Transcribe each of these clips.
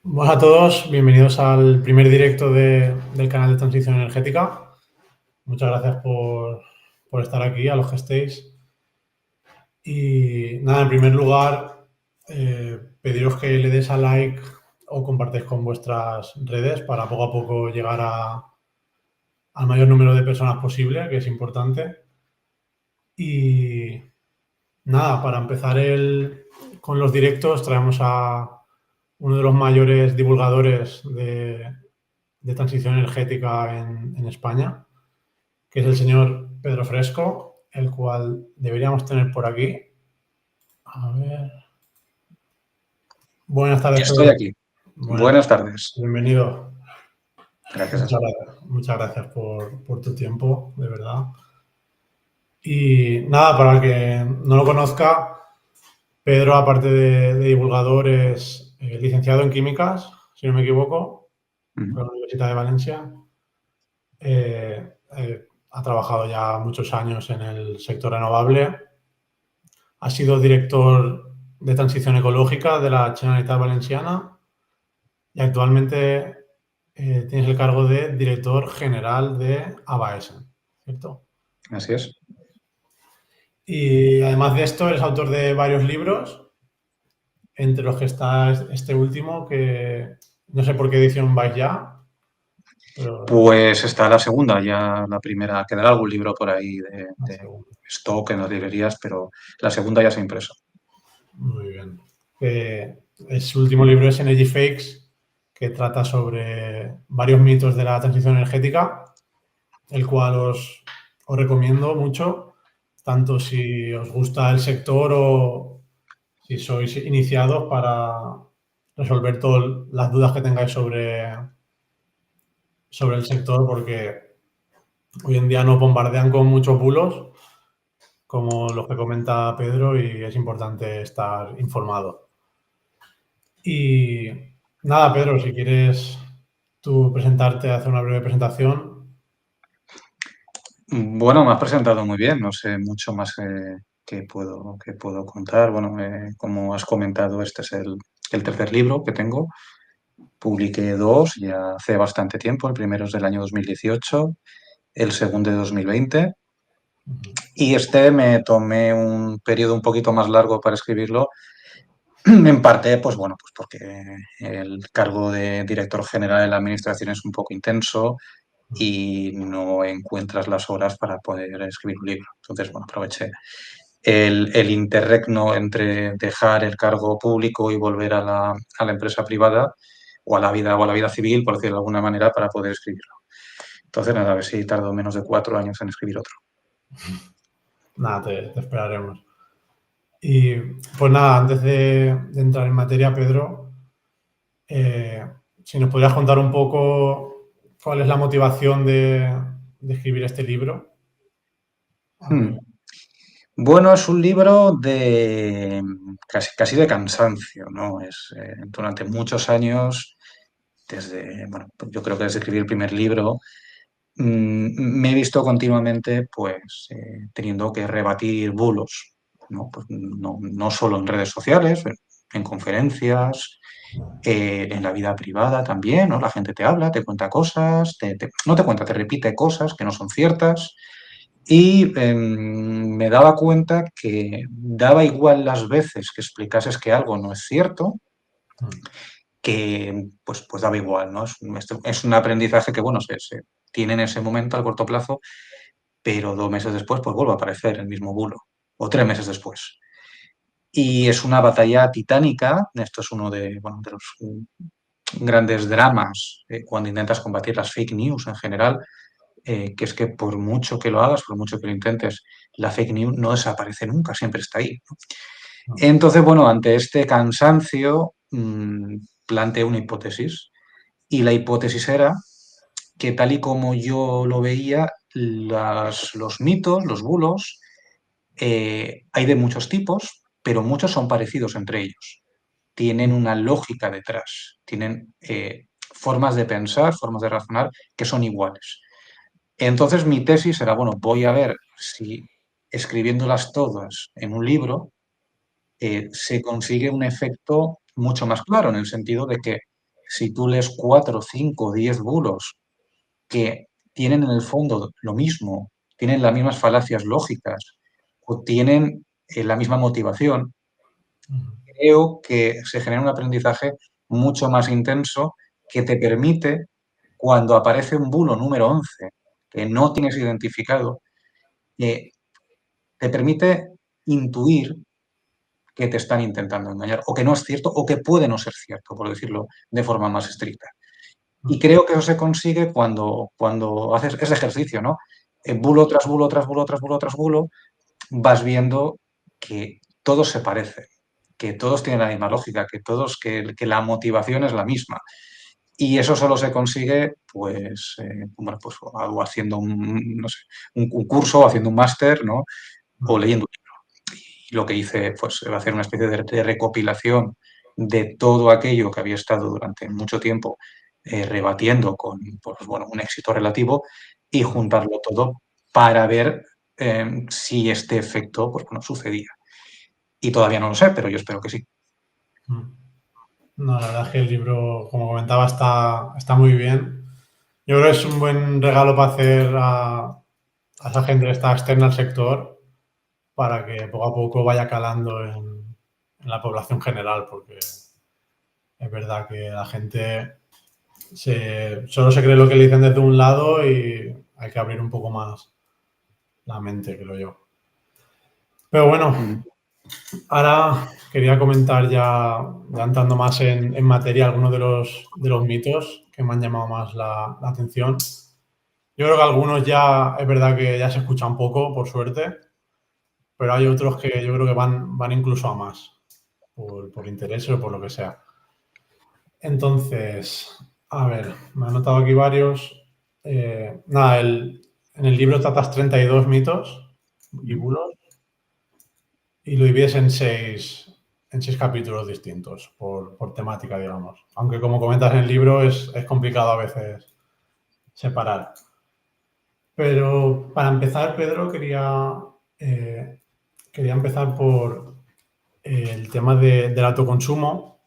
Hola a todos, bienvenidos al primer directo del canal de Transición Energética. Muchas gracias por estar aquí, a los que estéis. Y nada, en primer lugar, pediros que le des a like o compartáis con vuestras redes para poco a poco llegar al mayor número de personas posible, que es importante. Y nada, para empezar con los directos, traemos a uno de los mayores divulgadores de transición energética en España, que es el señor Pedro Fresco, el cual deberíamos tener por aquí. A ver. Buenas tardes, Estoy Pedro. aquí. Buenas Buenas tardes. tardes. Bienvenido. Gracias a ti. Muchas gracias por tu tiempo, de verdad. Y nada, para el que no lo conozca, Pedro, aparte de divulgador, es licenciado en químicas, si no me equivoco, por la Universidad de Valencia. Ha trabajado ya muchos años en el sector renovable. Ha sido director de transición ecológica de la Generalitat Valenciana y actualmente tienes el cargo de director general de ABAESA, ¿cierto? Así es. Y además de esto, eres autor de varios libros, entre los que está este último, que no sé por qué edición vais ya, pero Pues está la segunda, ya la primera. Quedará algún libro por ahí la de segunda. stock en las librerías, pero la segunda ya se ha impreso. Muy bien. Su último libro es Energy Fakes, que trata sobre varios mitos de la transición energética, el cual os recomiendo mucho, tanto si os gusta el sector o si sois iniciados para resolver todas las dudas que tengáis sobre el sector, porque hoy en día nos bombardean con muchos bulos, como los que comenta Pedro, y es importante estar informado. Y nada, Pedro, si quieres tú presentarte, hacer una breve presentación. Bueno, me has presentado muy bien, no sé mucho más que puedo contar. Bueno, como has comentado, este es el tercer libro que tengo. Publiqué dos ya hace bastante tiempo. El primero es del año 2018, el segundo de 2020. Y este me tomé un periodo un poquito más largo para escribirlo. En parte, pues bueno, pues porque el cargo de director general de la administración es un poco intenso y no encuentras las horas para poder escribir un libro. Entonces, bueno, aproveché el interregno entre dejar el cargo público y volver a la empresa privada o a la vida civil, por decirlo de alguna manera, para poder escribirlo. Entonces, nada, a ver si tardo menos de 4 años en escribir otro. Nada, te esperaremos. Y pues nada, antes de entrar en materia, Pedro, eh, si nos podrías contar un poco cuál es la motivación de escribir este libro. A ver. Hmm. Bueno, es un libro de casi de cansancio, ¿no? Durante muchos años, bueno, pues yo creo que desde escribir el primer libro, me he visto continuamente, pues, teniendo que rebatir bulos, ¿no? Pues no solo en redes sociales, en conferencias, en la vida privada también, ¿no? La gente te habla, te cuenta cosas, no te cuenta, te repite cosas que no son ciertas. Y me daba cuenta que daba igual las veces que explicases que algo no es cierto, que pues daba igual, ¿no? Es un aprendizaje que, bueno, se tiene en ese momento al corto plazo, pero 2 meses después pues vuelve a aparecer el mismo bulo, o 3 meses después. Y es una batalla titánica, esto es uno bueno, de los grandes dramas cuando intentas combatir las fake news en general, que es que por mucho que lo hagas, por mucho que lo intentes, la fake news no desaparece nunca, siempre está ahí, ¿no? Entonces, bueno, ante este cansancio, planteé una hipótesis. Y la hipótesis era que tal y como yo lo veía, los mitos, los bulos, hay de muchos tipos, pero muchos son parecidos entre ellos. Tienen una lógica detrás, tienen formas de pensar, formas de razonar que son iguales. Entonces mi tesis era, bueno, voy a ver si escribiéndolas todas en un libro se consigue un efecto mucho más claro, en el sentido de que si tú lees 4, 5, 10 bulos que tienen en el fondo lo mismo, tienen las mismas falacias lógicas o tienen la misma motivación, creo que se genera un aprendizaje mucho más intenso que te permite, cuando aparece un bulo número 11 que no tienes identificado, te permite intuir que te están intentando engañar o que no es cierto o que puede no ser cierto, por decirlo de forma más estricta. Y creo que eso se consigue cuando haces ese ejercicio, ¿no? Bulo tras bulo, tras bulo, tras bulo, tras bulo, vas viendo que todos se parecen, que todos tienen la misma lógica, que la motivación es la misma. Y eso solo se consigue, pues, bueno, pues algo haciendo no sé, un curso, haciendo un máster, ¿no? O leyendo un libro. Y lo que hice, pues, va a hacer una especie de recopilación de todo aquello que había estado durante mucho tiempo rebatiendo con, pues, bueno, un éxito relativo y juntarlo todo para ver si este efecto, pues, bueno, sucedía. Y todavía no lo sé, pero yo espero que sí. No, la verdad es que el libro, como comentaba, está muy bien. Yo creo que es un buen regalo para hacer a esa gente que está externa al sector para que poco a poco vaya calando en la población general, porque es verdad que la gente solo se cree lo que le dicen desde un lado y hay que abrir un poco más la mente, creo yo. Pero bueno, Mm. ahora quería comentar ya entrando más en materia algunos de los mitos que me han llamado más la atención. Yo creo que algunos ya es verdad que ya se escuchan poco, por suerte, pero hay otros que yo creo que van incluso a más, por interés o por lo que sea. Entonces, a ver, me he anotado aquí varios. Nada, en el libro tratas 32 mitos y bulos y lo divides en seis capítulos distintos por temática, digamos. Aunque como comentas en el libro es complicado a veces separar. Pero para empezar, Pedro, quería empezar por el tema del autoconsumo.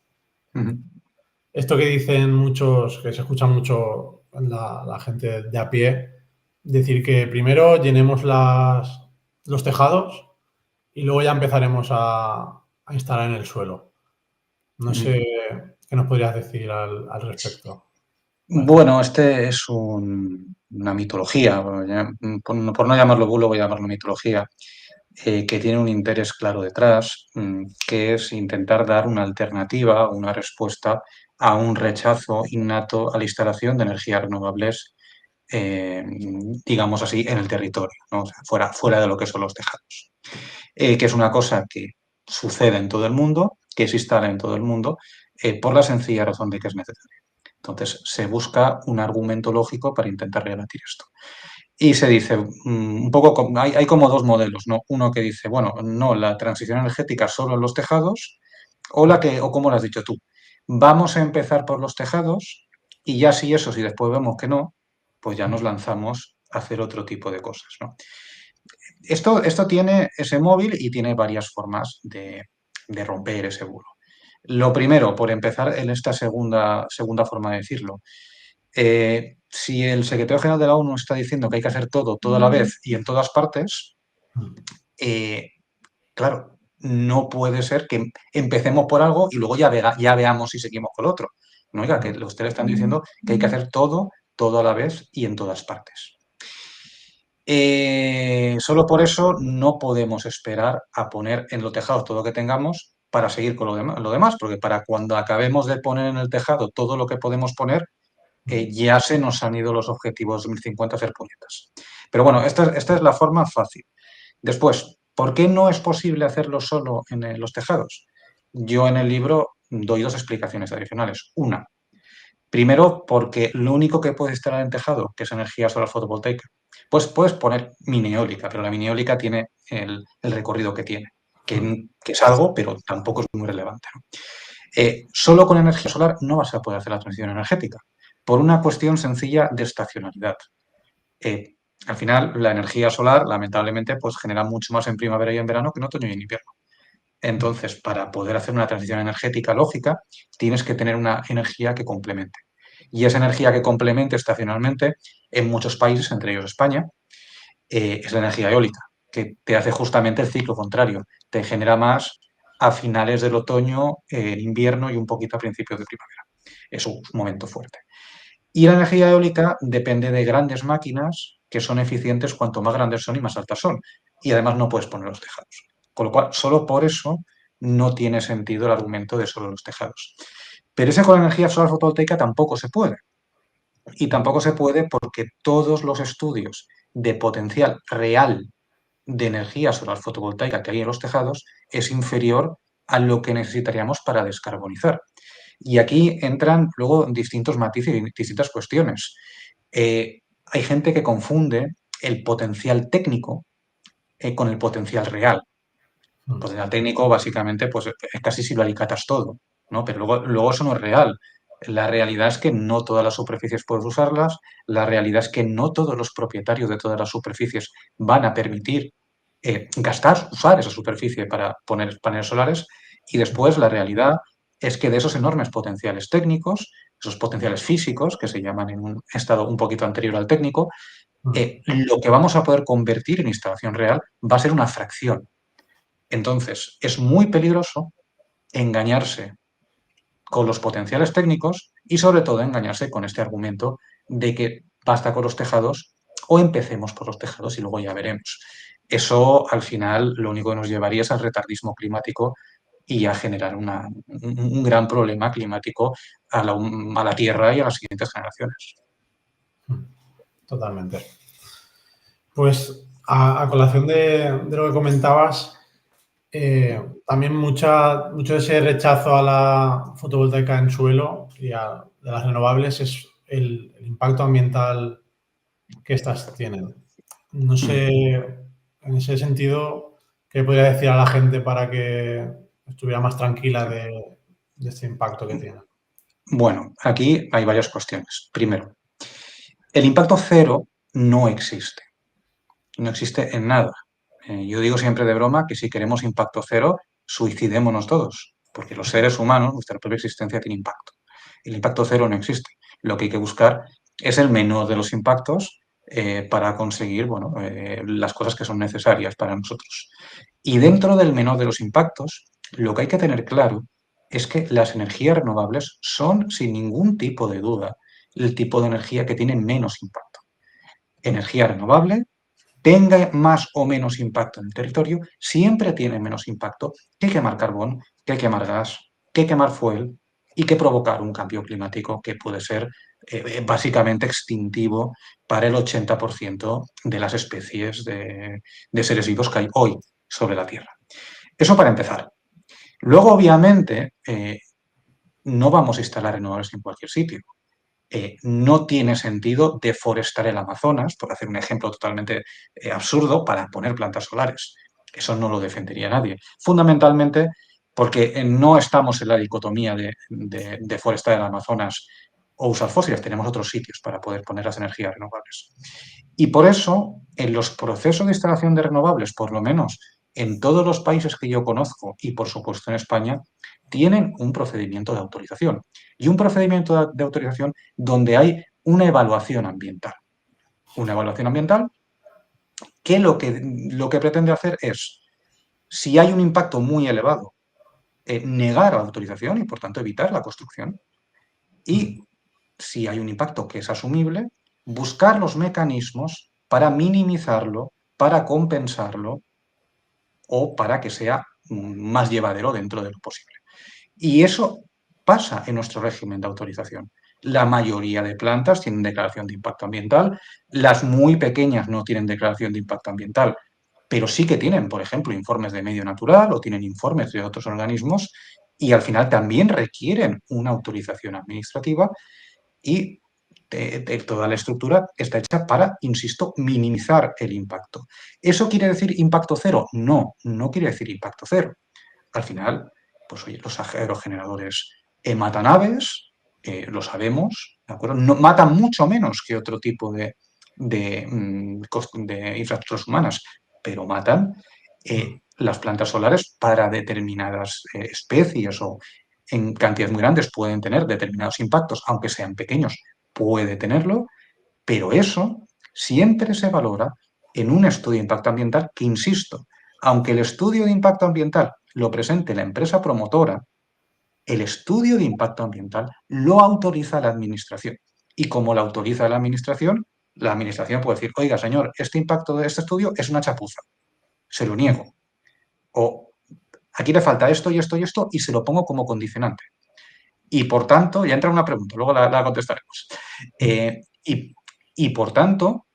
Ujú. Esto que dicen muchos, que se escucha mucho en la gente de a pie, decir que primero llenemos los tejados y luego ya empezaremos a instalar en el suelo. No Ujú. sé qué nos podrías decir al respecto. Bueno, este es una mitología, por no llamarlo bulo, voy a llamarlo mitología, que tiene un interés claro detrás, que es intentar dar una alternativa, una respuesta a un rechazo innato a la instalación de energías renovables, eh, digamos así, en el territorio, ¿no? O sea, fuera de lo que son los tejados. Que es una cosa que sucede en todo el mundo, que se instala en todo el mundo, por la sencilla razón de que es necesario. Entonces, se busca un argumento lógico para intentar rebatir esto. Y se dice, un poco, hay como dos modelos, ¿no? Uno que dice, bueno, no, la transición energética solo en los tejados, o como lo has dicho tú, vamos a empezar por los tejados y ya si después vemos que no, pues ya nos lanzamos a hacer otro tipo de cosas, ¿no? Esto tiene ese móvil y tiene varias formas de romper ese bulo. Lo primero, por empezar en esta segunda forma de decirlo, si el secretario general de la ONU está diciendo que hay que hacer todo, toda la vez y en todas partes, eh, claro, no puede ser que empecemos por algo y luego ya veamos si seguimos con lo otro. No, oiga, que ustedes están diciendo que hay que hacer todo a la vez y en todas partes. Solo por eso no podemos esperar a poner en los tejados todo lo que tengamos para seguir con lo demás, porque para cuando acabemos de poner en el tejado todo lo que podemos poner, ya se nos han ido los objetivos 2050 a hacer puñetas. Pero bueno, esta es la forma fácil. Después, ¿por qué no es posible hacerlo solo en los tejados? Yo en el libro doy dos explicaciones adicionales. Una, primero, porque lo único que puede instalar en tejado, que es energía solar fotovoltaica, pues puedes poner mini eólica, pero la mini eólica tiene el recorrido que tiene, que es algo, pero tampoco es muy relevante, ¿no? Solo con energía solar no vas a poder hacer la transición energética, por una cuestión sencilla de estacionalidad. Eh, Al final, la energía solar, lamentablemente, pues genera mucho más en primavera y en verano que en otoño y en invierno. Entonces, para poder hacer una transición energética lógica, tienes que tener una energía que complemente. Y esa energía que complemente estacionalmente, en muchos países, entre ellos España, es la energía eólica, que te hace justamente el ciclo contrario. Te genera más a finales del otoño, en invierno y un poquito a principios de primavera. Es un momento fuerte. Y la energía eólica depende de grandes máquinas que son eficientes cuanto más grandes son y más altas son. Y además no puedes poner los tejados. Con lo cual, solo por eso no tiene sentido el argumento de solo los tejados. Pero ese con la energía solar fotovoltaica tampoco se puede. Y tampoco se puede porque todos los estudios de potencial real de energía solar fotovoltaica que hay en los tejados es inferior a lo que necesitaríamos para descarbonizar. Y aquí entran luego distintos matices y distintas cuestiones. Hay gente que confunde el potencial técnico con el potencial real. El potencial técnico, básicamente, pues es casi si lo alicatas todo, ¿no? Pero luego eso no es real. La realidad es que no todas las superficies puedes usarlas, la realidad es que no todos los propietarios de todas las superficies van a permitir usar esa superficie para poner paneles solares, y después la realidad es que de esos enormes potenciales técnicos, esos potenciales físicos, que se llaman en un estado un poquito anterior al técnico, lo que vamos a poder convertir en instalación real va a ser una fracción. Entonces, es muy peligroso engañarse con los potenciales técnicos y sobre todo engañarse con este argumento de que basta con los tejados o empecemos por los tejados y luego ya veremos. Eso al final lo único que nos llevaría es al retardismo climático y a generar un gran problema climático a la Tierra y a las siguientes generaciones. Totalmente. Pues a colación de lo que comentabas, también mucho de ese rechazo a la fotovoltaica en suelo de las renovables es el impacto ambiental que estas tienen. No sé, en ese sentido, ¿qué podría decir a la gente para que estuviera más tranquila de este impacto que tiene? Bueno, aquí hay varias cuestiones. Primero, el impacto cero no existe. No existe en nada. Yo digo siempre de broma que si queremos impacto cero, suicidémonos todos, porque los seres humanos, nuestra propia existencia tiene impacto. El impacto cero no existe. Lo que hay que buscar es el menor de los impactos para conseguir bueno, las cosas que son necesarias para nosotros. Y dentro del menor de los impactos, lo que hay que tener claro es que las energías renovables son, sin ningún tipo de duda, el tipo de energía que tiene menos impacto. Energía renovable tenga más o menos impacto en el territorio, siempre tiene menos impacto que quemar carbón, que quemar gas, que quemar fuel y que provocar un cambio climático que puede ser básicamente extintivo para el 80% de las especies de seres vivos que hay hoy sobre la Tierra. Eso para empezar. Luego, obviamente, no vamos a instalar renovables en cualquier sitio. No tiene sentido deforestar el Amazonas, por hacer un ejemplo totalmente absurdo, para poner plantas solares. Eso no lo defendería nadie. Fundamentalmente porque no estamos en la dicotomía de deforestar el Amazonas o usar fósiles, tenemos otros sitios para poder poner las energías renovables. Y por eso, en los procesos de instalación de renovables, por lo menos en todos los países que yo conozco y por supuesto en España, tienen un procedimiento de autorización. Y un procedimiento de autorización donde hay una evaluación ambiental. Una evaluación ambiental que lo que pretende hacer es, si hay un impacto muy elevado, negar la autorización y por tanto evitar la construcción. Y si hay un impacto que es asumible, buscar los mecanismos para minimizarlo, para compensarlo o para que sea más llevadero dentro de lo posible. Y eso pasa en nuestro régimen de autorización. La mayoría de plantas tienen declaración de impacto ambiental, las muy pequeñas no tienen declaración de impacto ambiental, pero sí que tienen, por ejemplo, informes de medio natural o tienen informes de otros organismos y al final también requieren una autorización administrativa y toda la estructura está hecha para, insisto, minimizar el impacto. ¿Eso quiere decir impacto cero? No, no quiere decir impacto cero. Al final, pues oye, los aerogeneradores matan aves, lo sabemos, ¿de acuerdo? No, matan mucho menos que otro tipo de infraestructuras humanas, pero matan. las plantas solares para determinadas especies o en cantidades muy grandes pueden tener determinados impactos, aunque sean pequeños, puede tenerlo, pero eso siempre se valora en un estudio de impacto ambiental que, insisto, aunque el estudio de impacto ambiental lo presente la empresa promotora, el estudio de impacto ambiental lo autoriza la administración. Y como lo autoriza la administración puede decir, oiga, señor, este impacto de este estudio es una chapuza, se lo niego. O aquí le falta esto y esto y esto y se lo pongo como condicionante. Y por tanto, ya entra una pregunta, luego la contestaremos. Y por tanto,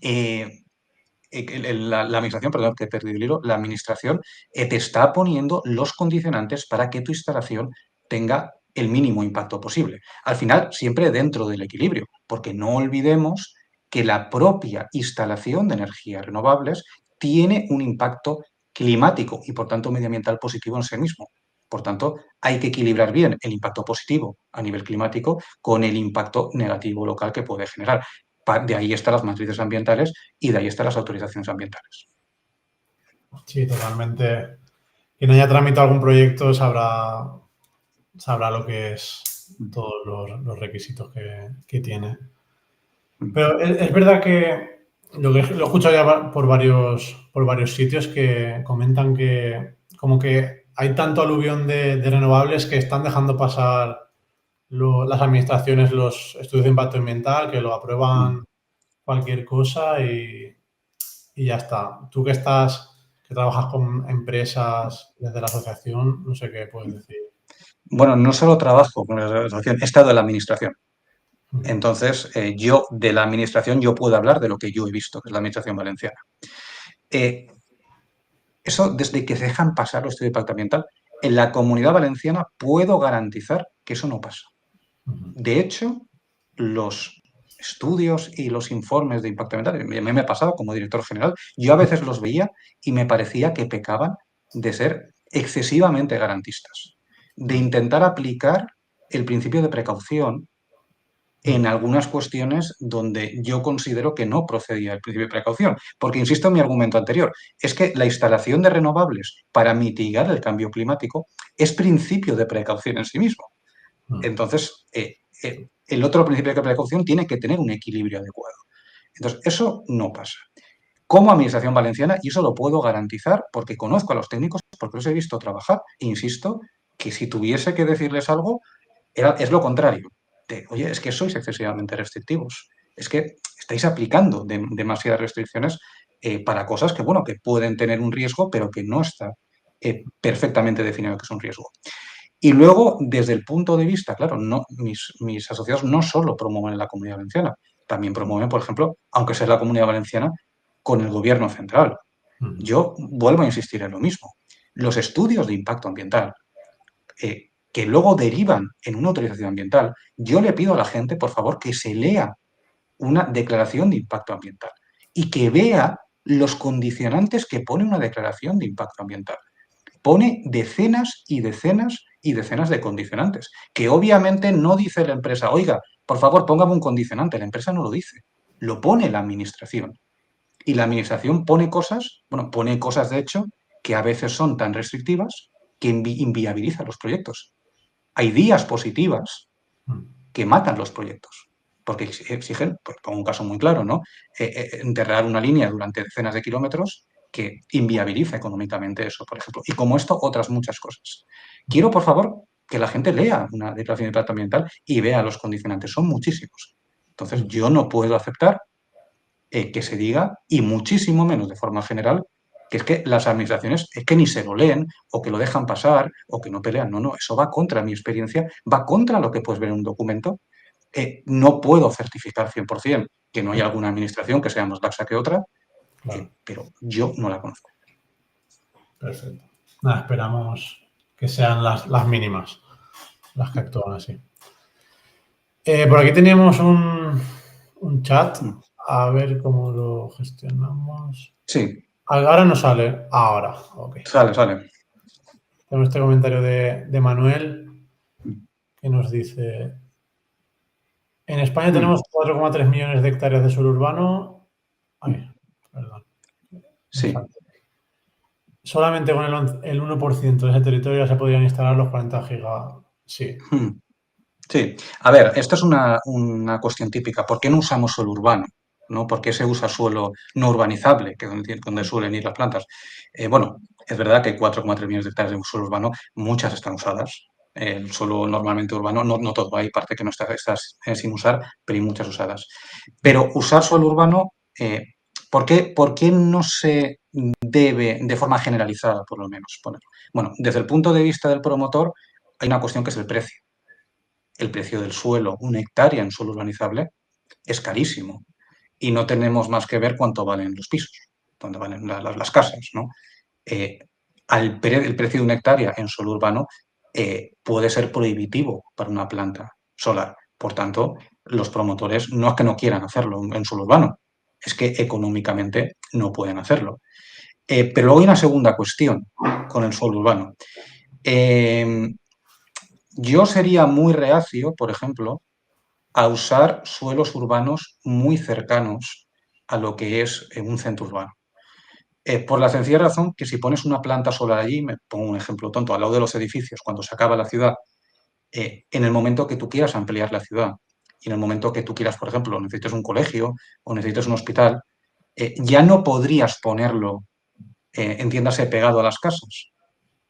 la administración, perdón, que he perdido el hilo, la administración te está poniendo los condicionantes para que tu instalación tenga el mínimo impacto posible. Al final, siempre dentro del equilibrio, porque no olvidemos que la propia instalación de energías renovables tiene un impacto climático y, por tanto, medioambiental positivo en sí mismo. Por tanto, hay que equilibrar bien el impacto positivo a nivel climático con el impacto negativo local que puede generar. De ahí están las matrices ambientales y de ahí están las autorizaciones ambientales. Sí, totalmente. Quien haya tramitado algún proyecto sabrá lo que es todos los requisitos que tiene. Pero es verdad que lo he escuchado ya por varios sitios que comentan que como que hay tanto aluvión de renovables que están dejando pasar las administraciones los estudios de impacto ambiental, que lo aprueban cualquier cosa y ya está. Tú que trabajas con empresas desde la asociación, no sé qué puedes decir. Bueno, no solo trabajo con la asociación, he estado en la administración. Entonces, yo de la administración yo puedo hablar de lo que yo he visto, que es la administración valenciana. Eso, desde que se dejan pasar los estudios de impacto ambiental, en la Comunidad Valenciana puedo garantizar que eso no pasa. De hecho, los estudios y los informes de impacto ambiental, a mí me ha pasado como director general, yo a veces los veía y me parecía que pecaban de ser excesivamente garantistas, de intentar aplicar el principio de precaución en algunas cuestiones donde yo considero que no procedía el principio de precaución. Porque, insisto en mi argumento anterior, es que la instalación de renovables para mitigar el cambio climático es principio de precaución en sí mismo. Entonces, el otro principio de precaución tiene que tener un equilibrio adecuado. Entonces, eso no pasa. Como Administración Valenciana, y eso lo puedo garantizar porque conozco a los técnicos, porque los he visto trabajar, e insisto que si tuviese que decirles algo, es lo contrario. Oye, es que sois excesivamente restrictivos. Es que estáis aplicando demasiadas restricciones para cosas que, bueno, que pueden tener un riesgo, pero que no está perfectamente definido que es un riesgo. Y luego, desde el punto de vista, claro, no, mis asociados no solo promueven en la Comunidad Valenciana, también promueven, por ejemplo, aunque sea la Comunidad Valenciana, con el Gobierno central. Yo vuelvo a insistir en lo mismo. Los estudios de impacto ambiental, que luego derivan en una autorización ambiental, yo le pido a la gente, por favor, que se lea una declaración de impacto ambiental y que vea los condicionantes que pone una declaración de impacto ambiental. Pone decenas y decenas y decenas de condicionantes, que obviamente no dice la empresa, oiga, por favor, póngame un condicionante. La empresa no lo dice, lo pone la administración. Y la administración pone cosas de hecho que a veces son tan restrictivas que inviabilizan los proyectos. Hay días positivas que matan los proyectos, porque exigen, pues, pongo un caso muy claro, ¿no? Enterrar una línea durante decenas de kilómetros que inviabiliza económicamente eso, por ejemplo. Y como esto, otras muchas cosas. Quiero, por favor, que la gente lea una declaración de impacto ambiental y vea los condicionantes. Son muchísimos. Entonces, yo no puedo aceptar que se diga, y muchísimo menos de forma general, que es que las administraciones es que ni se lo leen o que lo dejan pasar o que no pelean. No, no, eso va contra mi experiencia, va contra lo que puedes ver en un documento. No puedo certificar 100% que no hay alguna administración que sea más laxa que otra, Claro. pero yo no la conozco. Perfecto. Nada, esperamos que sean las mínimas las que actúan así. Por aquí teníamos un chat. A ver cómo lo gestionamos. Sí, Ahora no sale. Ahora, ok. sale. Tenemos este comentario de Manuel que nos dice: en España tenemos 4,3 millones de hectáreas de suelo urbano. Ay, perdón. Sí. solamente con el 1% de ese territorio ya se podrían instalar los 40 gigas. Sí. Hmm. Sí, a ver, esto es una cuestión típica. ¿Por qué no usamos suelo urbano? ¿No? ¿Por qué se usa suelo no urbanizable, que es donde suelen ir las plantas? Bueno, es verdad que hay 4,3 millones de hectáreas de suelo urbano, muchas están usadas. El suelo normalmente urbano, no todo, hay parte que no está sin usar, pero hay muchas usadas. Pero usar suelo urbano, por qué no se debe, de forma generalizada por lo menos, ponerlo? Bueno, desde el punto de vista del promotor, hay una cuestión que es el precio. El precio del suelo, una hectárea en suelo urbanizable, es carísimo. Y no tenemos más que ver cuánto valen los pisos, cuánto valen las casas, ¿no? Eh, el precio de una hectárea en suelo urbano puede ser prohibitivo para una planta solar. Por tanto, los promotores no es que no quieran hacerlo en suelo urbano, es que económicamente no pueden hacerlo. Pero luego hay una segunda cuestión con el suelo urbano. Eh, yo sería muy reacio, por ejemplo, a usar suelos urbanos muy cercanos a lo que es un centro urbano. Por la sencilla razón que si pones una planta solar allí, me pongo un ejemplo tonto, al lado de los edificios, cuando se acaba la ciudad, en el momento que tú quieras ampliar la ciudad y en el momento que tú quieras, por ejemplo, necesites un colegio o necesites un hospital, ya no podrías ponerlo, entiéndase, pegado a las casas.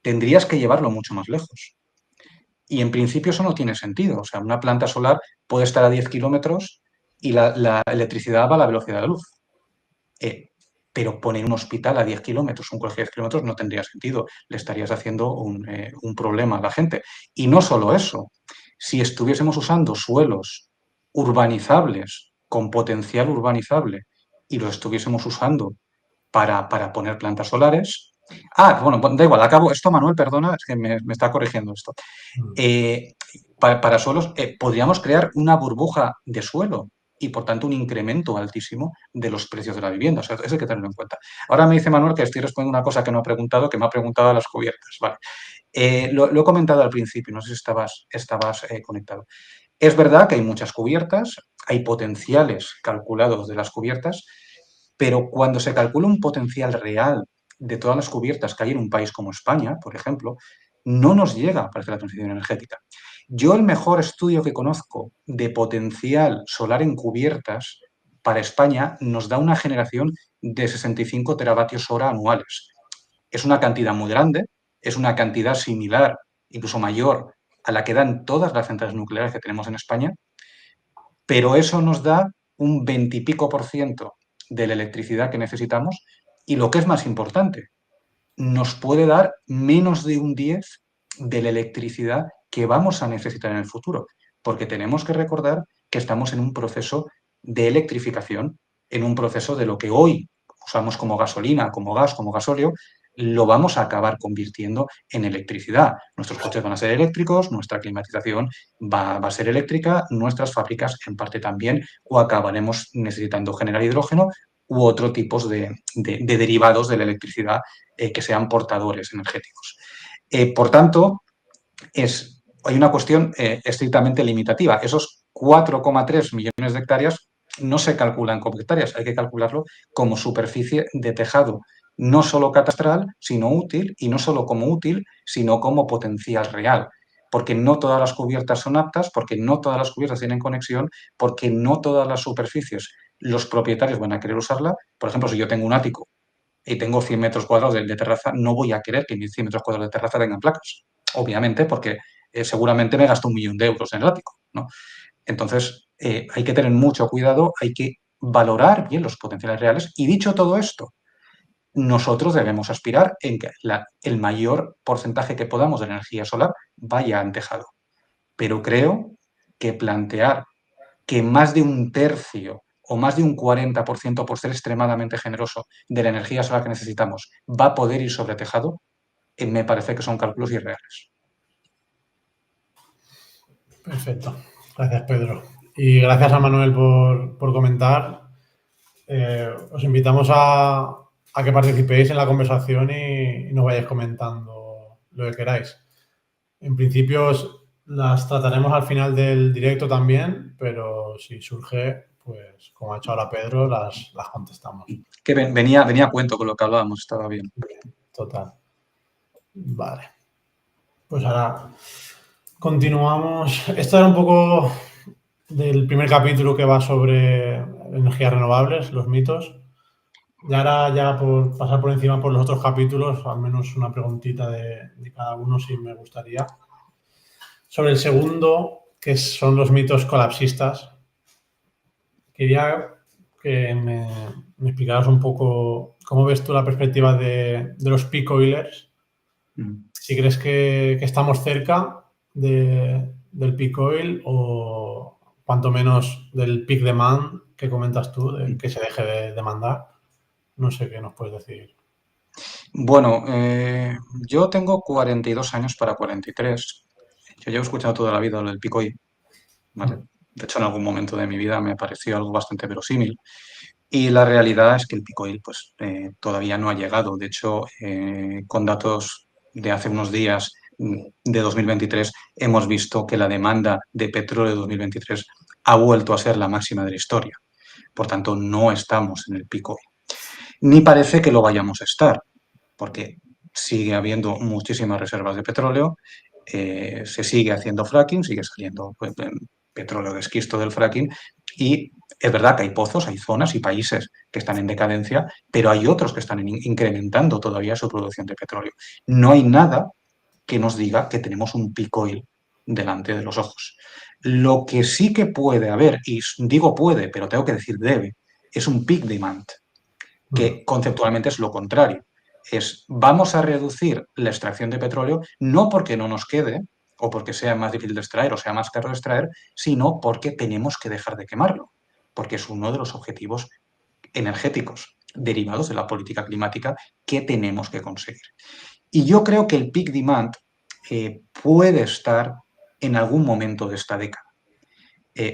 Tendrías que llevarlo mucho más lejos. Y en principio eso no tiene sentido. O sea, una planta solar puede estar a 10 kilómetros y la electricidad va a la velocidad de la luz. Eh, pero poner un hospital a 10 kilómetros, un colegio a 10 kilómetros, no tendría sentido. Le estarías haciendo un problema a la gente. Y no solo eso. Si estuviésemos usando suelos urbanizables, con potencial urbanizable, y los estuviésemos usando para poner plantas solares. Ah, bueno, da igual, acabo. Esto, Manuel, perdona, es que me está corrigiendo esto. Eh, para suelos, podríamos crear una burbuja de suelo y, por tanto, un incremento altísimo de los precios de la vivienda. O sea, eso hay que tenerlo en cuenta. Ahora me dice Manuel que estoy respondiendo una cosa que no ha preguntado, que me ha preguntado a las cubiertas. Vale. Lo he comentado al principio, no sé si estabas conectado. Es verdad que hay muchas cubiertas, hay potenciales calculados de las cubiertas, pero cuando se calcula un potencial real de todas las cubiertas que hay en un país como España, por ejemplo, no nos llega para hacer la transición energética. Yo el mejor estudio que conozco de potencial solar en cubiertas para España nos da una generación de 65 teravatios hora anuales. Es una cantidad muy grande, es una cantidad similar, incluso mayor, a la que dan todas las centrales nucleares que tenemos en España, pero eso nos da un 20 y pico por ciento de la electricidad que necesitamos y lo que es más importante, nos puede dar menos de un 10 de la electricidad que vamos a necesitar en el futuro, porque tenemos que recordar que estamos en un proceso de electrificación, en un proceso de lo que hoy usamos como gasolina, como gas, como gasóleo, lo vamos a acabar convirtiendo en electricidad. Nuestros coches van a ser eléctricos, nuestra climatización va a ser eléctrica, nuestras fábricas en parte también, o acabaremos necesitando generar hidrógeno u otro tipos de derivados de la electricidad que sean portadores energéticos. Por tanto, hay una cuestión estrictamente limitativa. Esos 4,3 millones de hectáreas no se calculan como hectáreas, hay que calcularlo como superficie de tejado, no solo catastral, sino útil, y no solo como útil, sino como potencial real. Porque no todas las cubiertas son aptas, porque no todas las cubiertas tienen conexión, porque no todas las superficies los propietarios van a querer usarla. Por ejemplo, si yo tengo un ático y tengo 100 metros cuadrados de terraza, no voy a querer que mis 100 metros cuadrados de terraza tengan placas. Obviamente, porque seguramente me gasto 1.000.000 de euros en el ático, ¿no? Entonces, hay que tener mucho cuidado, hay que valorar bien los potenciales reales. Y dicho todo esto, nosotros debemos aspirar en que el mayor porcentaje que podamos de energía solar vaya en tejado. Pero creo que plantear que más de un tercio o más de un 40%, por ser extremadamente generoso, de la energía solar que necesitamos va a poder ir sobre tejado, me parece que son cálculos irreales. Perfecto. Gracias, Pedro. Y gracias a Manuel por comentar. Os invitamos a que participéis en la conversación y nos vayáis comentando lo que queráis. En principio las trataremos al final del directo también, pero si surge, pues como ha hecho ahora Pedro, las contestamos. Que venía a cuento con lo que hablábamos, estaba bien. total. Vale. Pues ahora continuamos. Esto era un poco del primer capítulo que va sobre energías renovables, los mitos. Y ahora ya por pasar por encima por los otros capítulos, al menos una preguntita de cada uno si me gustaría. Sobre el segundo, que son los mitos colapsistas, quería que me explicaras un poco cómo ves tú la perspectiva de los peak oilers. Si crees que estamos cerca del peak oil o cuanto menos del peak demand que comentas tú, de que se deje de demandar. No sé qué nos puedes decir. Bueno, yo tengo 42 años para 43. Yo llevo escuchando toda la vida el Picoy, ¿vale? De hecho, en algún momento de mi vida me pareció algo bastante verosímil. Y la realidad es que el Picoil pues, todavía no ha llegado. De hecho, con datos de hace unos días de 2023, hemos visto que la demanda de petróleo de 2023 ha vuelto a ser la máxima de la historia. Por tanto, no estamos en el pico. Ni parece que lo vayamos a estar, porque sigue habiendo muchísimas reservas de petróleo, se sigue haciendo fracking, sigue saliendo pues, petróleo de esquisto del fracking y es verdad que hay pozos, hay zonas y países que están en decadencia, pero hay otros que están incrementando todavía su producción de petróleo. No hay nada que nos diga que tenemos un peak oil delante de los ojos. Lo que sí que puede haber, y digo puede, pero tengo que decir debe, es un peak demand, que conceptualmente es lo contrario. Es vamos a reducir la extracción de petróleo no porque no nos quede o porque sea más difícil de extraer o sea más caro de extraer, sino porque tenemos que dejar de quemarlo, porque es uno de los objetivos energéticos derivados de la política climática que tenemos que conseguir. Y yo creo que el peak demand puede estar en algún momento de esta década.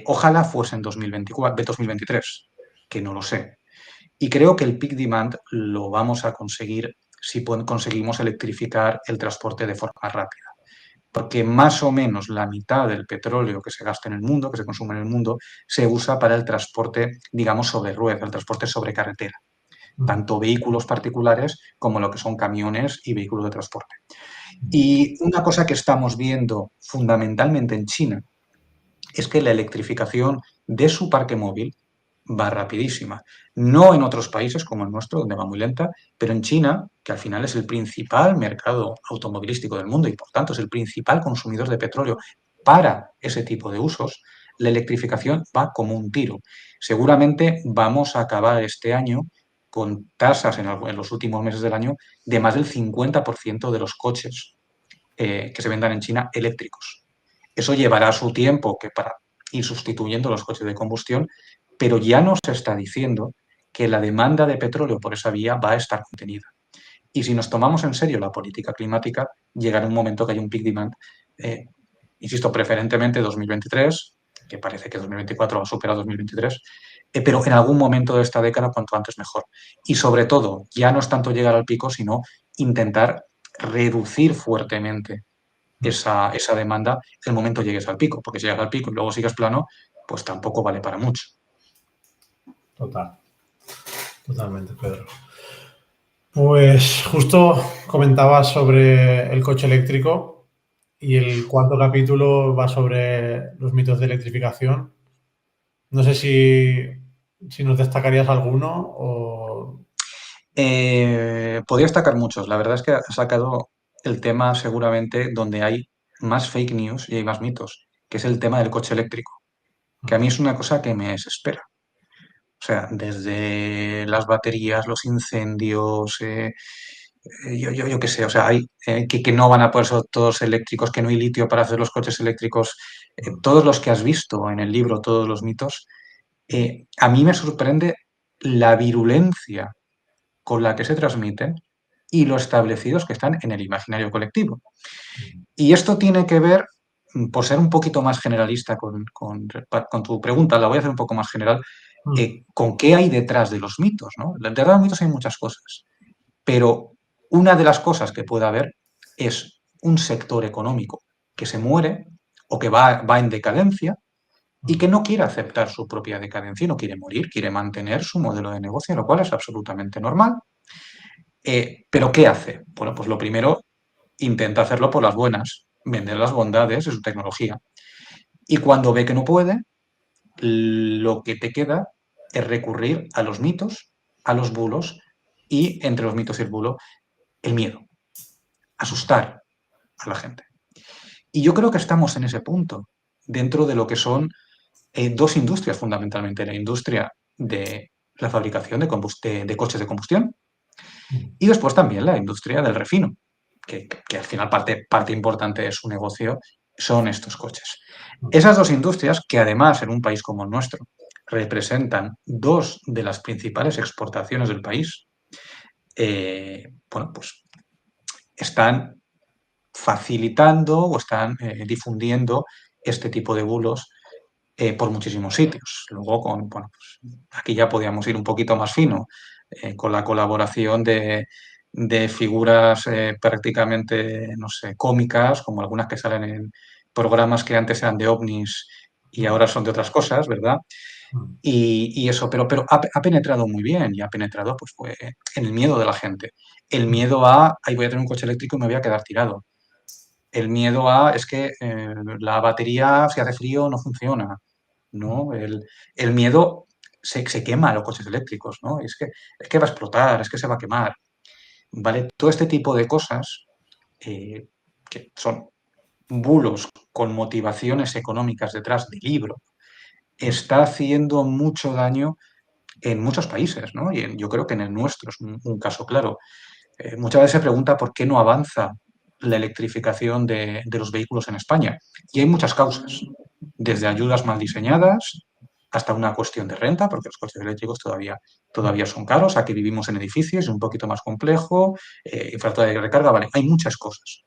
Ojalá fuese en 2024, 2023, que no lo sé. Y creo que el peak demand lo vamos a conseguir si conseguimos electrificar el transporte de forma rápida. Porque más o menos la mitad del petróleo que se gasta en el mundo, que se consume en el mundo, se usa para el transporte, digamos, sobre ruedas, el transporte sobre carretera. Tanto vehículos particulares como lo que son camiones y vehículos de transporte. Y una cosa que estamos viendo fundamentalmente en China es que la electrificación de su parque móvil va rapidísima. No en otros países como el nuestro, donde va muy lenta, pero en China, que al final es el principal mercado automovilístico del mundo y por tanto es el principal consumidor de petróleo para ese tipo de usos, la electrificación va como un tiro. Seguramente vamos a acabar este año con tasas en los últimos meses del año de más del 50% de los coches que se vendan en China eléctricos. Eso llevará su tiempo que para ir sustituyendo los coches de combustión, pero ya nos está diciendo que la demanda de petróleo por esa vía va a estar contenida. Y si nos tomamos en serio la política climática, llegará un momento que hay un peak demand, insisto, preferentemente 2023, que parece que 2024 va a superar 2023, pero en algún momento de esta década, cuanto antes mejor. Y sobre todo, ya no es tanto llegar al pico, sino intentar reducir fuertemente esa demanda el momento llegues al pico, porque si llegas al pico y luego sigues plano, pues tampoco vale para mucho. Totalmente, Pedro. Pues justo comentabas sobre el coche eléctrico y el cuarto capítulo va sobre los mitos de electrificación. No sé si nos destacarías alguno o... Podría destacar muchos. La verdad es que ha sacado el tema seguramente donde hay más fake news y hay más mitos, que es el tema del coche eléctrico, que a mí es una cosa que me desespera. O sea, desde las baterías, los incendios, yo qué sé, o sea, hay que no van a poder ser todos eléctricos, que no hay litio para hacer los coches eléctricos, todos los que has visto en el libro, todos los mitos, a mí me sorprende la virulencia con la que se transmiten y lo establecidos que están en el imaginario colectivo. Y esto tiene que ver, por ser un poquito más generalista con tu pregunta, la voy a hacer un poco más general, con qué hay detrás de los mitos, ¿no? Detrás de los mitos hay muchas cosas, pero una de las cosas que puede haber es un sector económico que se muere o que va en decadencia y que no quiere aceptar su propia decadencia y no quiere morir, quiere mantener su modelo de negocio, lo cual es absolutamente normal. ¿Pero qué hace? Bueno, pues lo primero, intenta hacerlo por las buenas, vender las bondades de su tecnología. Y cuando ve que no puede, lo que te queda es recurrir a los mitos, a los bulos y, entre los mitos y el bulo, el miedo, asustar a la gente. Y yo creo que estamos en ese punto, dentro de lo que son dos industrias fundamentalmente, la industria de la fabricación de coches de combustión y después también la industria del refino, que al final parte importante de su negocio son estos coches. Esas dos industrias, que además en un país como el nuestro representan dos de las principales exportaciones del país, bueno, pues están facilitando o están difundiendo este tipo de bulos por muchísimos sitios. Luego, bueno, pues aquí ya podíamos ir un poquito más fino, con la colaboración de figuras prácticamente, no sé, cómicas, como algunas que salen en programas que antes eran de ovnis y ahora son de otras cosas, ¿verdad? Y eso, pero ha penetrado muy bien y ha penetrado pues, en el miedo de la gente. El miedo a, ahí voy a tener un coche eléctrico y me voy a quedar tirado. El miedo a, es que la batería, si hace frío, no funciona, ¿no? El miedo se quema a los coches eléctricos, ¿no? Es que va a explotar, es que se va a quemar, ¿vale? Todo este tipo de cosas que son bulos con motivaciones económicas detrás del libro, está haciendo mucho daño en muchos países, ¿no? Y yo creo que en el nuestro es un caso claro. Muchas veces se pregunta por qué no avanza la electrificación de los vehículos en España. Y hay muchas causas, desde ayudas mal diseñadas hasta una cuestión de renta, porque los coches eléctricos todavía son caros, aquí vivimos en edificios, es un poquito más complejo, infraestructura de recarga, vale, hay muchas cosas.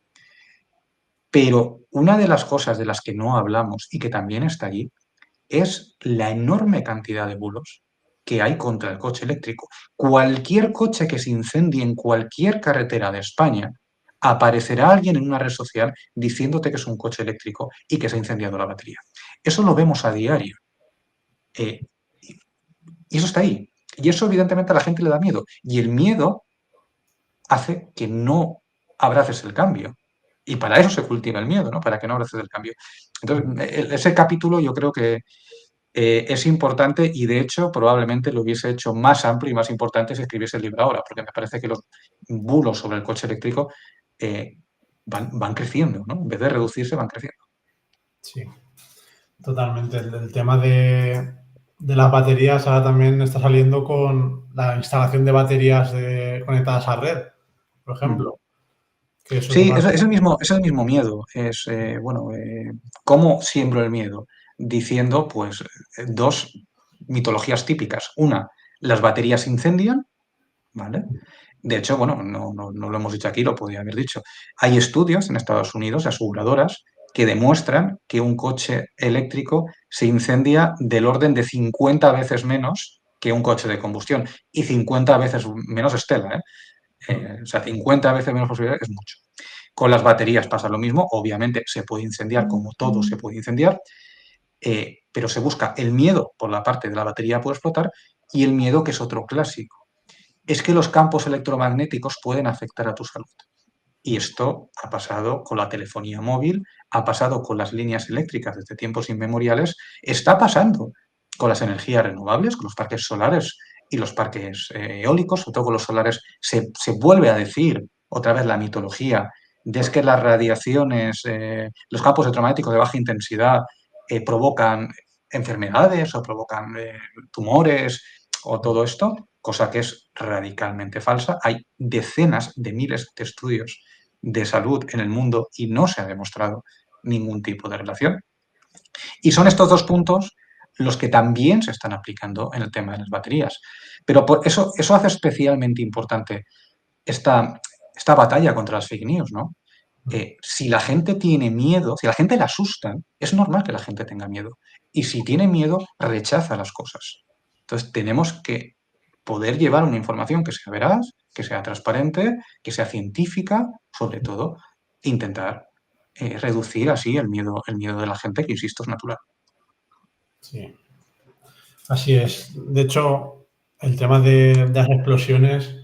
Pero una de las cosas de las que no hablamos y que también está allí es la enorme cantidad de bulos que hay contra el coche eléctrico. Cualquier coche que se incendie en cualquier carretera de España, aparecerá alguien en una red social diciéndote que es un coche eléctrico y que se ha incendiado la batería. Eso lo vemos a diario. Eh, y eso está ahí. Y eso evidentemente a la gente le da miedo. Y el miedo hace que no abraces el cambio. Y para eso se cultiva el miedo, ¿no? Para que no abraces el cambio. Entonces, ese capítulo yo creo que es importante y de hecho probablemente lo hubiese hecho más amplio y más importante si escribiese el libro ahora, porque me parece que los bulos sobre el coche eléctrico eh, van creciendo, ¿no? En vez de reducirse, van creciendo. Sí, totalmente. El tema de las baterías ahora también está saliendo con la instalación de baterías conectadas a red, por ejemplo. Que eso es Sí, una... es el mismo miedo. Bueno, ¿cómo siembro el miedo? Diciendo, pues, dos mitologías típicas. Una, las baterías se incendian, ¿vale? De hecho, bueno, no lo hemos dicho aquí, lo podría haber dicho. Hay estudios en Estados Unidos de aseguradoras que demuestran que un coche eléctrico se incendia del orden de 50 veces menos que un coche de combustión y 50 veces menos es tela, ¿eh? O sea, 50 veces menos posibilidad es mucho. Con las baterías pasa lo mismo, obviamente se puede incendiar como todo se puede incendiar, pero se busca el miedo por la parte de la batería puede explotar y el miedo que es otro clásico. Es que los campos electromagnéticos pueden afectar a tu salud. Y esto ha pasado con la telefonía móvil, ha pasado con las líneas eléctricas desde tiempos inmemoriales, está pasando con las energías renovables, con los parques solares y los parques eólicos, sobre todo con los solares, se vuelve a decir otra vez la mitología de es que las radiaciones, los campos electromagnéticos de baja intensidad provocan enfermedades o provocan tumores o todo esto, cosa que es radicalmente falsa. Hay decenas de miles de estudios de salud en el mundo y no se ha demostrado ningún tipo de relación. Y son estos dos puntos los que también se están aplicando en el tema de las baterías. Pero por eso hace especialmente importante esta batalla contra las fake news, ¿no? Si la gente tiene miedo, si la gente le asustan, es normal que la gente tenga miedo. Y si tiene miedo, rechaza las cosas. Entonces, tenemos que poder llevar una información que sea veraz, que sea transparente, que sea científica, sobre todo, e intentar reducir así el miedo de la gente, que insisto, es natural. Sí, así es. De hecho, el tema de las explosiones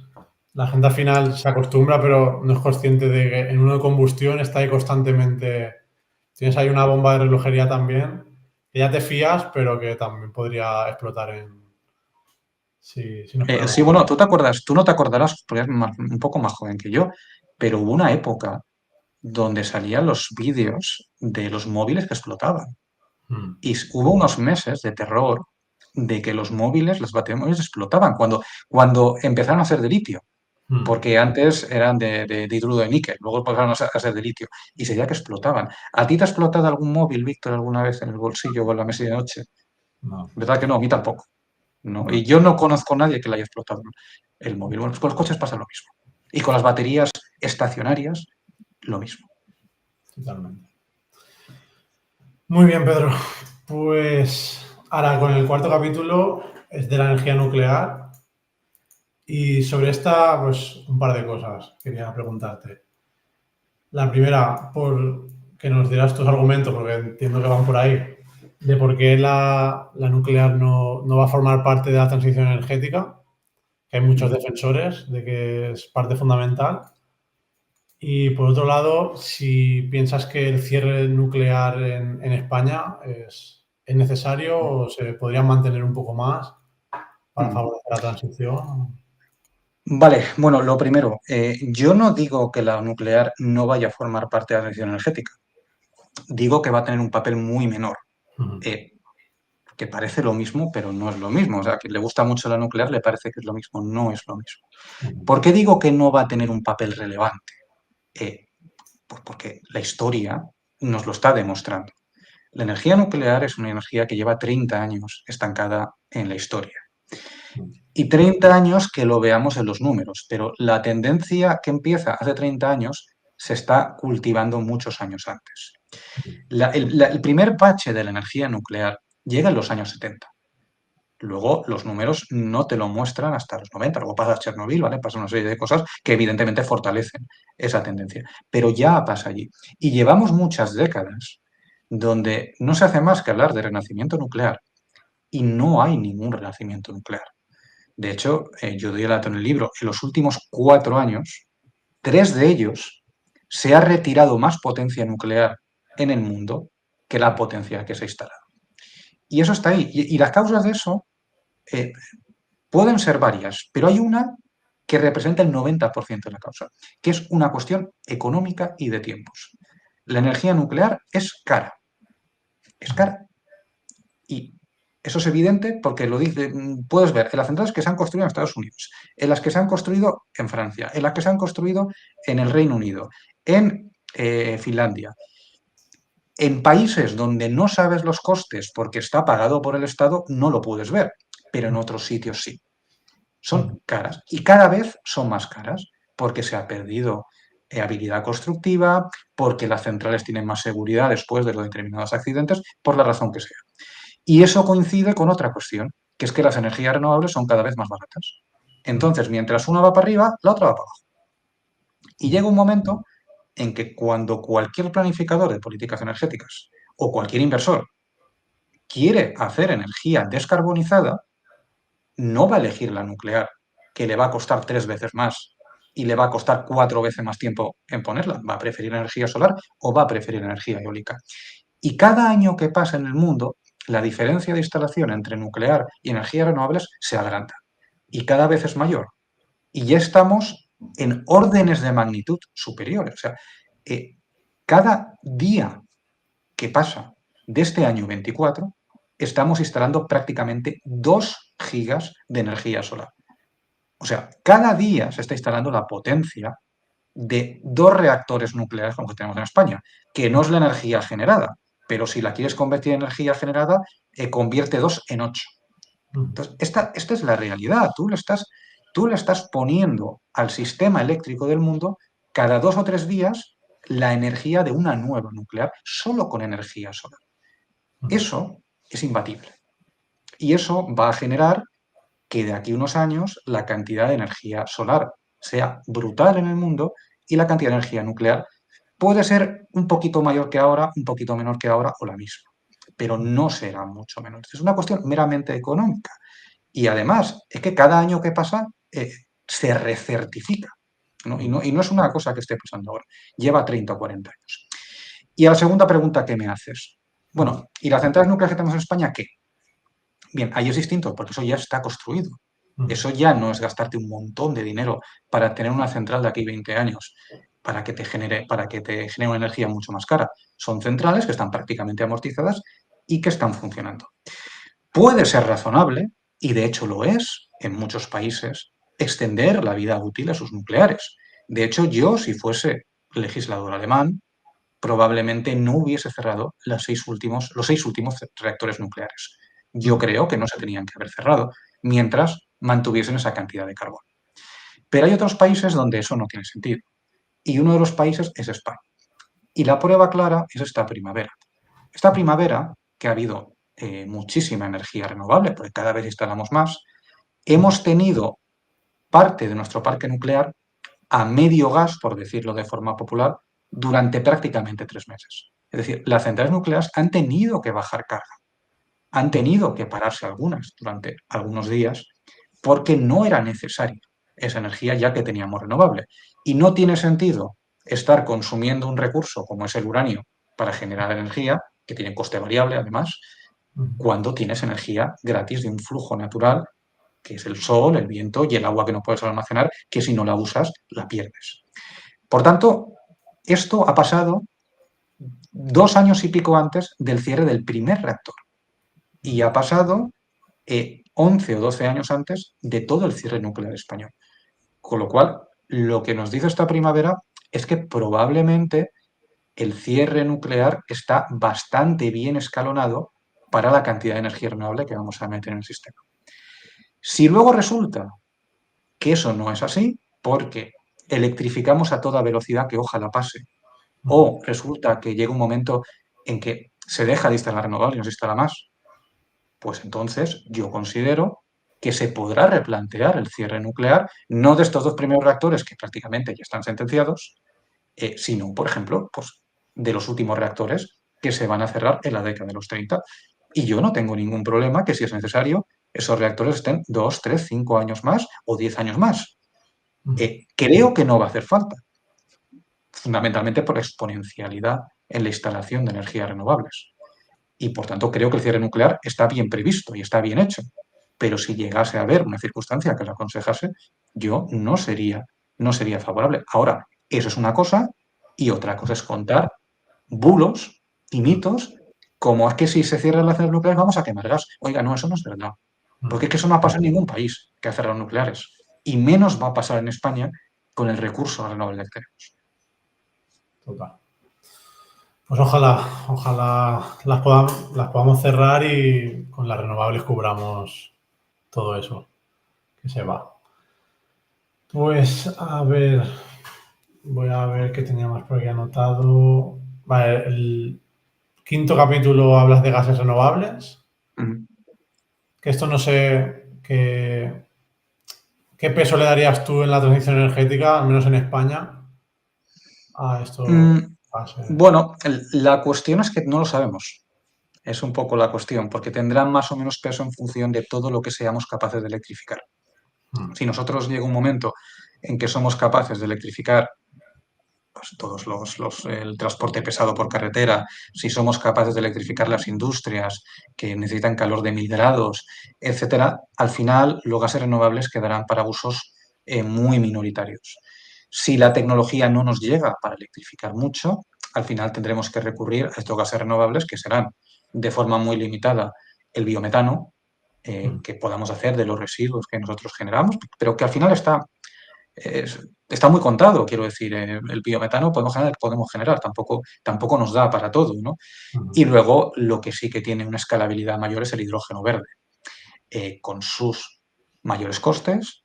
La gente al final se acostumbra, pero no es consciente de que en uno de combustión está ahí constantemente. Tienes ahí una bomba de relojería también, que ya te fías, pero que también podría explotar si no fuera Sí, algo. bueno, tú no te acordarás, porque eres un poco más joven que yo, pero hubo una época donde salían los vídeos de los móviles que explotaban. Mm, Y hubo unos meses de terror de que los móviles, las baterías móviles explotaban cuando empezaron a ser de litio, mm. porque antes eran de hidruro de níquel, luego pasaron a ser de litio y se veía que explotaban. ¿A ti te ha explotado algún móvil, Víctor, alguna vez en el bolsillo o en la mesa de noche? No, ¿Verdad que no? A mí tampoco. ¿No? no, Y yo no conozco a nadie que le haya explotado el móvil. Bueno, pues con los coches pasa lo mismo. Y con las baterías estacionarias, lo mismo. totalmente. Muy bien, Pedro. Pues ahora con el cuarto capítulo es de la energía nuclear y sobre esta, pues un par de cosas quería preguntarte. La primera, por que nos dieras tus argumentos, porque entiendo que van por ahí, de por qué la nuclear no va a formar parte de la transición energética, que hay muchos defensores de que es parte fundamental. Y por otro lado, si piensas que el cierre nuclear en España es necesario o se podría mantener un poco más para favorecer la transición. Vale, bueno, lo primero, yo no digo que la nuclear no vaya a formar parte de la transición energética. Digo que va a tener un papel muy menor. Ujú, eh, que parece lo mismo, pero no es lo mismo. O sea, que le gusta mucho la nuclear, le parece que es lo mismo, no es lo mismo. ujú, ¿Por qué digo que no va a tener un papel relevante? Eh, pues porque la historia nos lo está demostrando. La energía nuclear es una energía que lleva 30 años estancada en la historia. ujú, Y 30 años que lo veamos en los números, pero la tendencia que empieza hace 30 años se está cultivando muchos años antes. El primer bache de la energía nuclear llega en los años 70. Luego los números no te lo muestran hasta los 90. Luego pasa Chernobyl, ¿vale? Pasa una serie de cosas que evidentemente fortalecen esa tendencia. Pero ya pasa allí. Y llevamos muchas décadas donde no se hace más que hablar de renacimiento nuclear y no hay ningún renacimiento nuclear. De hecho, yo doy el dato en el libro, en los últimos 4 años, 3 de ellos se ha retirado más potencia nuclear en el mundo que la potencia que se ha instalado. Y eso está ahí. Y las causas de eso eh, pueden ser varias, pero hay una que representa el 90% de la causa, que es una cuestión económica y de tiempos. La energía nuclear es cara, es ujú, cara. Y eso es evidente porque lo dice, puedes ver en las centrales que se han construido en Estados Unidos, en las que se han construido en Francia, en las que se han construido en el Reino Unido, en Finlandia, en países donde no sabes los costes porque está pagado por el Estado, no lo puedes ver, pero en otros sitios sí. ujú, Son caras y cada vez son más caras porque se ha perdido habilidad constructiva, porque las centrales tienen más seguridad después de los determinados accidentes, por la razón que sea. Y eso coincide con otra cuestión, que es que las energías renovables son cada vez más baratas. ujú, Entonces, mientras una va para arriba, la otra va para abajo. Y llega un momento en que cuando cualquier planificador de políticas energéticas o cualquier inversor quiere hacer energía descarbonizada, no va a elegir la nuclear, que le va a costar 3 veces más y le va a costar 4 veces más tiempo en ponerla. Va a preferir energía solar o va a preferir energía eólica. Y cada año que pasa en el mundo, la diferencia de instalación entre nuclear y energías renovables se agranda y cada vez es mayor. Y ya estamos en órdenes de magnitud superiores. O sea, eh, cada día que pasa de este año 24, estamos instalando prácticamente 2 gigas de energía solar. O sea, cada día se está instalando la potencia de 2 reactores nucleares como que tenemos en España, que no es la energía generada, pero si la quieres convertir en energía generada, convierte 2 en 8. ujú. Entonces, esta es la realidad. Tú le estás poniendo al sistema eléctrico del mundo cada 2 o 3 días la energía de una nueva nuclear, solo con energía solar. Eso es imbatible. Y eso va a generar que de aquí a unos años la cantidad de energía solar sea brutal en el mundo y la cantidad de energía nuclear puede ser un poquito mayor que ahora, un poquito menor que ahora o la misma, pero no será mucho menor. Es una cuestión meramente económica. Y además, es que cada año que pasa, se recertifica, ¿no? Y no es una cosa que esté pasando ahora, lleva 30 o 40 años. Y a la segunda pregunta que me haces, bueno, ¿y las centrales nucleares que tenemos en España qué? Bien, ahí es distinto, porque eso ya está construido. Eso ya no es gastarte un montón de dinero para tener una central de aquí 20 años, para que te genere una energía mucho más cara. Son centrales que están prácticamente amortizadas y que están funcionando. Puede ser razonable, y de hecho lo es en muchos países, extender la vida útil a sus nucleares. De hecho, yo, si fuese legislador alemán, probablemente no hubiese cerrado los 6 últimos reactores nucleares. Yo creo que no se tenían que haber cerrado mientras mantuviesen esa cantidad de carbón. Pero hay otros países donde eso no tiene sentido. Y uno de los países es España. Y la prueba clara es esta primavera. Esta primavera, que ha habido muchísima energía renovable, porque cada vez instalamos más, hemos tenido parte de nuestro parque nuclear a medio gas, por decirlo de forma popular, durante prácticamente 3 meses. Es decir, las centrales nucleares han tenido que bajar carga, han tenido que pararse algunas durante algunos días porque no era necesaria esa energía ya que teníamos renovable. Y no tiene sentido estar consumiendo un recurso como es el uranio para generar energía, que tiene coste variable además, cuando tienes energía gratis de un flujo natural que es el sol, el viento y el agua que no puedes almacenar, que si no la usas, la pierdes. Por tanto, esto ha pasado 2 años y pico antes del cierre del primer reactor y ha pasado 11 o 12 años antes de todo el cierre nuclear español. Con lo cual, lo que nos dice esta primavera es que probablemente el cierre nuclear está bastante bien escalonado para la cantidad de energía renovable que vamos a meter en el sistema. Si luego resulta que eso no es así, porque electrificamos a toda velocidad que ojalá pase, o resulta que llega un momento en que se deja de instalar renovable y no se instala más, pues entonces yo considero que se podrá replantear el cierre nuclear, no de estos 2 primeros reactores que prácticamente ya están sentenciados, sino, por ejemplo, pues, de los últimos reactores que se van a cerrar en la década de los 30. Y yo no tengo ningún problema que, si es necesario, esos reactores estén 2, 3, 5 años más o 10 años más. Creo que no va a hacer falta, fundamentalmente por exponencialidad en la instalación de energías renovables. Y, por tanto, creo que el cierre nuclear está bien previsto y está bien hecho. Pero si llegase a haber una circunstancia que lo aconsejase, yo no sería favorable. Ahora, eso es una cosa, y otra cosa es contar bulos y mitos como es que si se cierran las centrales nucleares vamos a quemar gas. Oiga, no, eso no es verdad. Porque es que eso no ha pasado en ningún país que ha cerrado nucleares. Y menos va a pasar en España con el recurso renovable que tenemos. Total. Pues ojalá las podamos cerrar y con las renovables cubramos todo eso que se va. Pues a ver, voy a ver qué tenía más por aquí anotado. Vale, el quinto capítulo hablas de gases renovables. Que esto no sé qué peso le darías tú en la transición energética, al menos en España, a esto. Bueno, la cuestión es que no lo sabemos. Es un poco la cuestión, porque tendrán más o menos peso en función de todo lo que seamos capaces de electrificar. Si nosotros llega un momento en que somos capaces de electrificar pues, el transporte pesado por carretera, si somos capaces de electrificar las industrias que necesitan calor de 1000 grados, etcétera, al final los gases renovables quedarán para usos muy minoritarios. Si la tecnología no nos llega para electrificar mucho, al final tendremos que recurrir a estos gases renovables que serán de forma muy limitada el biometano, que podamos hacer de los residuos que nosotros generamos, pero que al final está muy contado, quiero decir, el biometano podemos generar, tampoco nos da para todo, ¿no? Y luego lo que sí que tiene una escalabilidad mayor es el hidrógeno verde, con sus mayores costes,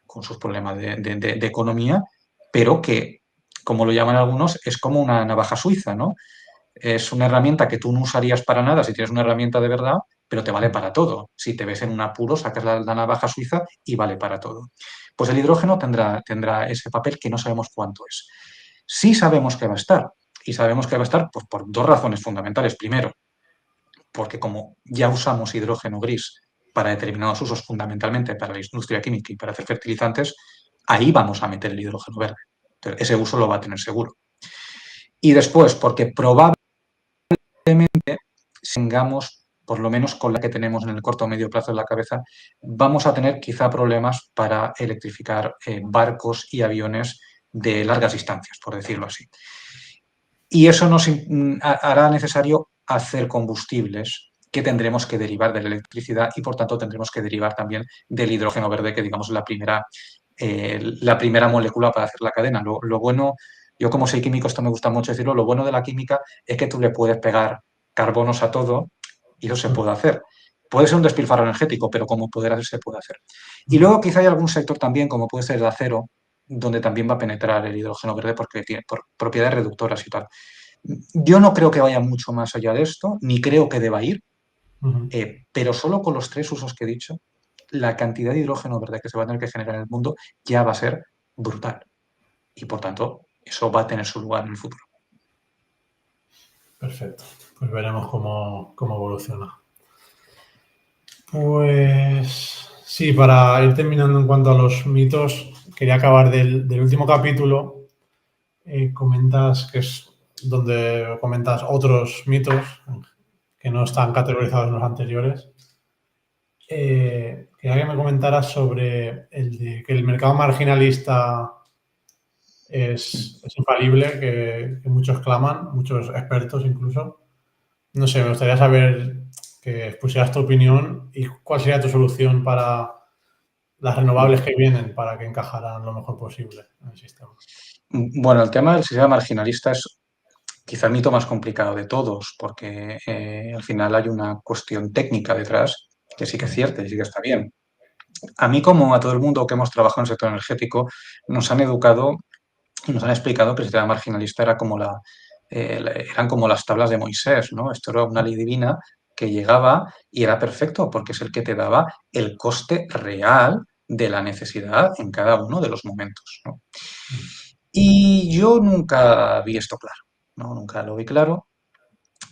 con sus problemas de economía, pero que, como lo llaman algunos, es como una navaja suiza, ¿no? Es una herramienta que tú no usarías para nada si tienes una herramienta de verdad, pero te vale para todo. Si te ves en un apuro, sacas la navaja suiza y vale para todo. Pues el hidrógeno tendrá ese papel que no sabemos cuánto es. Sí sabemos que va a estar, y sabemos que va a estar pues, por 2 razones fundamentales. Primero, porque como ya usamos hidrógeno gris para determinados usos, fundamentalmente para la industria química y para hacer fertilizantes, ahí vamos a meter el hidrógeno verde. Entonces, ese uso lo va a tener seguro. Y después, porque probablemente tengamos, por lo menos con la que tenemos en el corto o medio plazo en la cabeza, vamos a tener quizá problemas para electrificar barcos y aviones de largas distancias, por decirlo así. Y eso nos hará necesario hacer combustibles que tendremos que derivar de la electricidad y, por tanto, tendremos que derivar también del hidrógeno verde, que digamos la primera molécula para hacer la cadena. Lo bueno, yo como soy químico, esto me gusta mucho decirlo, lo bueno de la química es que tú le puedes pegar carbonos a todo y eso se puede hacer. Puede ser un despilfarro energético, pero como poder hacer, se puede hacer. Y luego quizá hay algún sector también, como puede ser el acero, donde también va a penetrar el hidrógeno verde porque tiene propiedades reductoras y tal. Yo no creo que vaya mucho más allá de esto, ni creo que deba ir, pero solo con los 3 usos que he dicho, la cantidad de hidrógeno verde que se va a tener que generar en el mundo ya va a ser brutal. Y por tanto, eso va a tener su lugar en el futuro. Perfecto. Pues veremos cómo evoluciona. Pues sí, para ir terminando en cuanto a los mitos, quería acabar del último capítulo. Comentas que es donde comentas otros mitos que no están categorizados en los anteriores. Quería que me comentaras sobre el de que el mercado marginalista es infalible, que muchos claman, muchos expertos incluso. No sé, me gustaría saber que pusieras tu opinión y cuál sería tu solución para las renovables que vienen para que encajaran lo mejor posible en el sistema. Bueno, el tema del sistema marginalista es quizá el mito más complicado de todos, porque al final hay una cuestión técnica detrás que sí que es cierta y sí que está bien. A mí, como a todo el mundo que hemos trabajado en el sector energético, nos han educado y nos han explicado que el sistema marginalista era como eran como las tablas de Moisés, ¿no? Esto era una ley divina que llegaba y era perfecto porque es el que te daba el coste real de la necesidad en cada uno de los momentos, ¿no? Y yo nunca vi esto claro, ¿no? Nunca lo vi claro.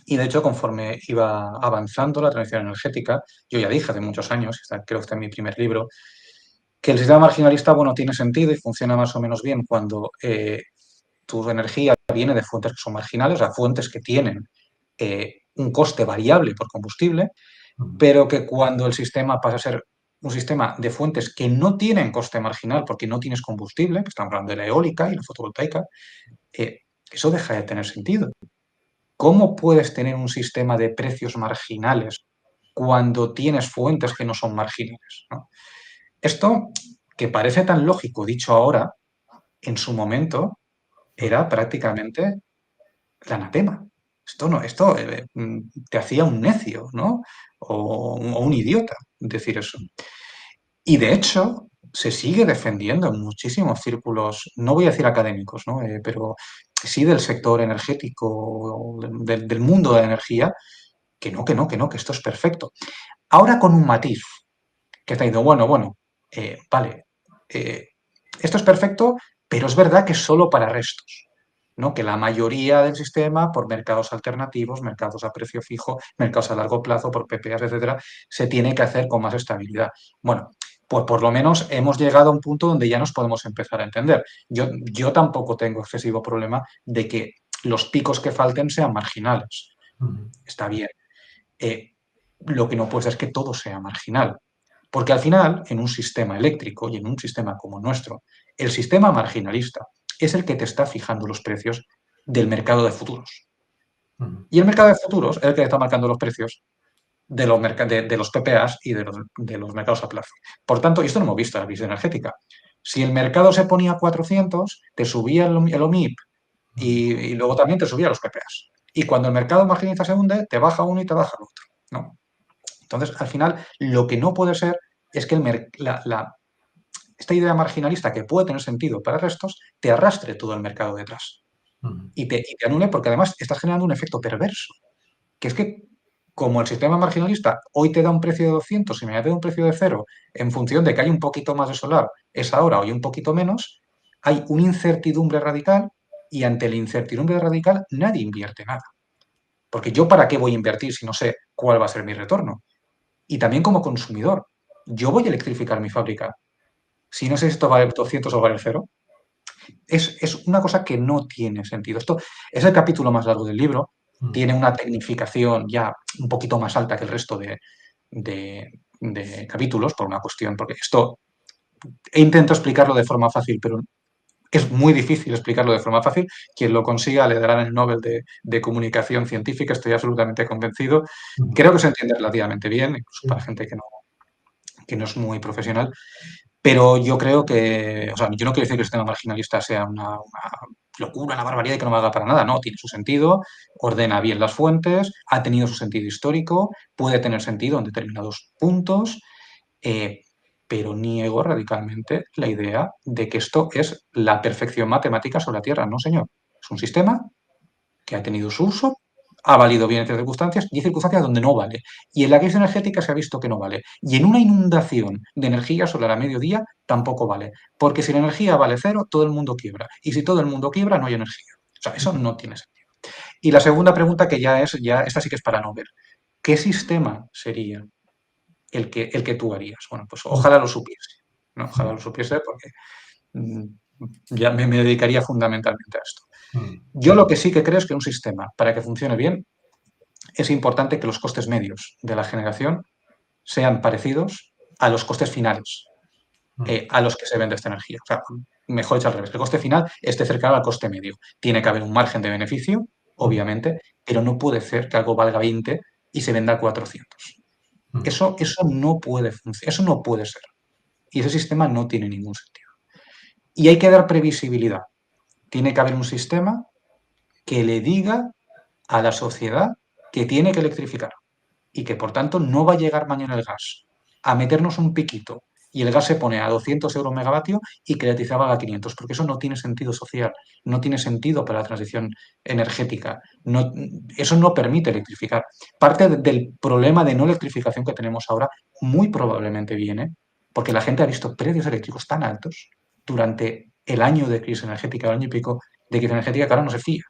Y de hecho, conforme iba avanzando la transición energética, yo ya dije hace muchos años, creo que está en mi primer libro, que el sistema marginalista, bueno, tiene sentido y funciona más o menos bien cuando tu energía viene de fuentes que son marginales, o sea, fuentes que tienen un coste variable por combustible, pero que cuando el sistema pasa a ser un sistema de fuentes que no tienen coste marginal porque no tienes combustible, que estamos hablando de la eólica y la fotovoltaica, eso deja de tener sentido. ¿Cómo puedes tener un sistema de precios marginales cuando tienes fuentes que no son marginales, ¿no? Esto, que parece tan lógico dicho ahora, en su momento era prácticamente el anatema. Esto te hacía un necio, ¿no? O un idiota decir eso. Y de hecho, se sigue defendiendo en muchísimos círculos, no voy a decir académicos, ¿no? Pero sí del sector energético, del mundo de la energía, que esto es perfecto. Ahora con un matiz, que está diciendo, bueno, vale, esto es perfecto, pero es verdad que es solo para restos, ¿no? Que la mayoría del sistema, por mercados alternativos, mercados a precio fijo, mercados a largo plazo, por PPAs, etcétera, se tiene que hacer con más estabilidad. Bueno, pues por lo menos hemos llegado a un punto donde ya nos podemos empezar a entender. Yo tampoco tengo excesivo problema de que los picos que falten sean marginales. Está bien. Lo que no puede ser es que todo sea marginal. Porque al final, en un sistema eléctrico y en un sistema como el nuestro, el sistema marginalista es el que te está fijando los precios del mercado de futuros. Y el mercado de futuros es el que está marcando los precios de los PPAs y de los mercados a plazo. Por tanto, y esto lo hemos visto en la crisis energética, si el mercado se ponía a 400, te subía el OMIP y luego también te subía los PPAs. Y cuando el mercado marginalista se hunde, te baja uno y te baja el otro, ¿no? Entonces, al final, lo que no puede ser es que esta idea marginalista que puede tener sentido para restos te arrastre todo el mercado detrás y te anule porque además estás generando un efecto perverso, que es que como el sistema marginalista hoy te da un precio de 200 y mañana te da un precio de 0 en función de que hay un poquito más de solar esa hora o hay un poquito menos, hay una incertidumbre radical y ante la incertidumbre radical nadie invierte nada. Porque yo para qué voy a invertir si no sé cuál va a ser mi retorno. y también como consumidor. Yo voy a electrificar mi fábrica. Si no sé si esto vale 200 o vale cero, es una cosa que no tiene sentido. Esto es el capítulo más largo del libro, mm, tiene una tecnificación ya un poquito más alta que el resto de capítulos, por una cuestión, porque esto he intentado explicarlo de forma fácil, pero es muy difícil explicarlo de forma fácil. Quien lo consiga le darán el Nobel de Comunicación Científica, estoy absolutamente convencido. mm, Creo que se entiende relativamente bien, incluso para sí, gente que no es muy profesional, pero yo creo que, o sea, yo no quiero decir que el sistema marginalista sea una locura, una barbaridad y que no valga para nada, no, tiene su sentido, ordena bien las fuentes, ha tenido su sentido histórico, puede tener sentido en determinados puntos, eh, pero niego radicalmente la idea de que esto es la perfección matemática sobre la Tierra. No, señor. Es un sistema que ha tenido su uso, ha valido bien en ciertas circunstancias y hay circunstancias donde no vale. Y en la crisis energética se ha visto que no vale. Y en una inundación de energía solar a mediodía tampoco vale. Porque si la energía vale cero, todo el mundo quiebra. Y si todo el mundo quiebra, no hay energía. O sea, eso no tiene sentido. Y la segunda pregunta, que ya esta sí que es para no ver. ¿Qué sistema sería el que tú harías? Bueno, pues mm, ojalá lo supiese, ¿no? Ojalá lo supiese porque mm, ya me dedicaría fundamentalmente a esto. mm, Yo lo que sí que creo es que un sistema, para que funcione bien, es importante que los costes medios de la generación sean parecidos a los costes finales, mm, a los que se vende esta energía. O sea, mejor dicho al revés, el coste final esté cercano al coste medio. Tiene que haber un margen de beneficio, mm, obviamente, pero no puede ser que algo valga 20 y se venda a 400. mm, Eso no puede funcionar, eso no puede ser. Y ese sistema no tiene ningún sentido. Y hay que dar previsibilidad. Tiene que haber un sistema que le diga a la sociedad que tiene que electrificar y que por tanto no va a llegar mañana el gas a meternos un piquito y el gas se pone a 200 euros megavatio y que la electricidad valga 500, porque eso no tiene sentido social, no tiene sentido para la transición energética, no, eso no permite electrificar. Parte del problema de no electrificación que tenemos ahora muy probablemente viene porque la gente ha visto precios eléctricos tan altos durante el año de crisis energética, el año y pico de crisis energética, que ahora no se fía.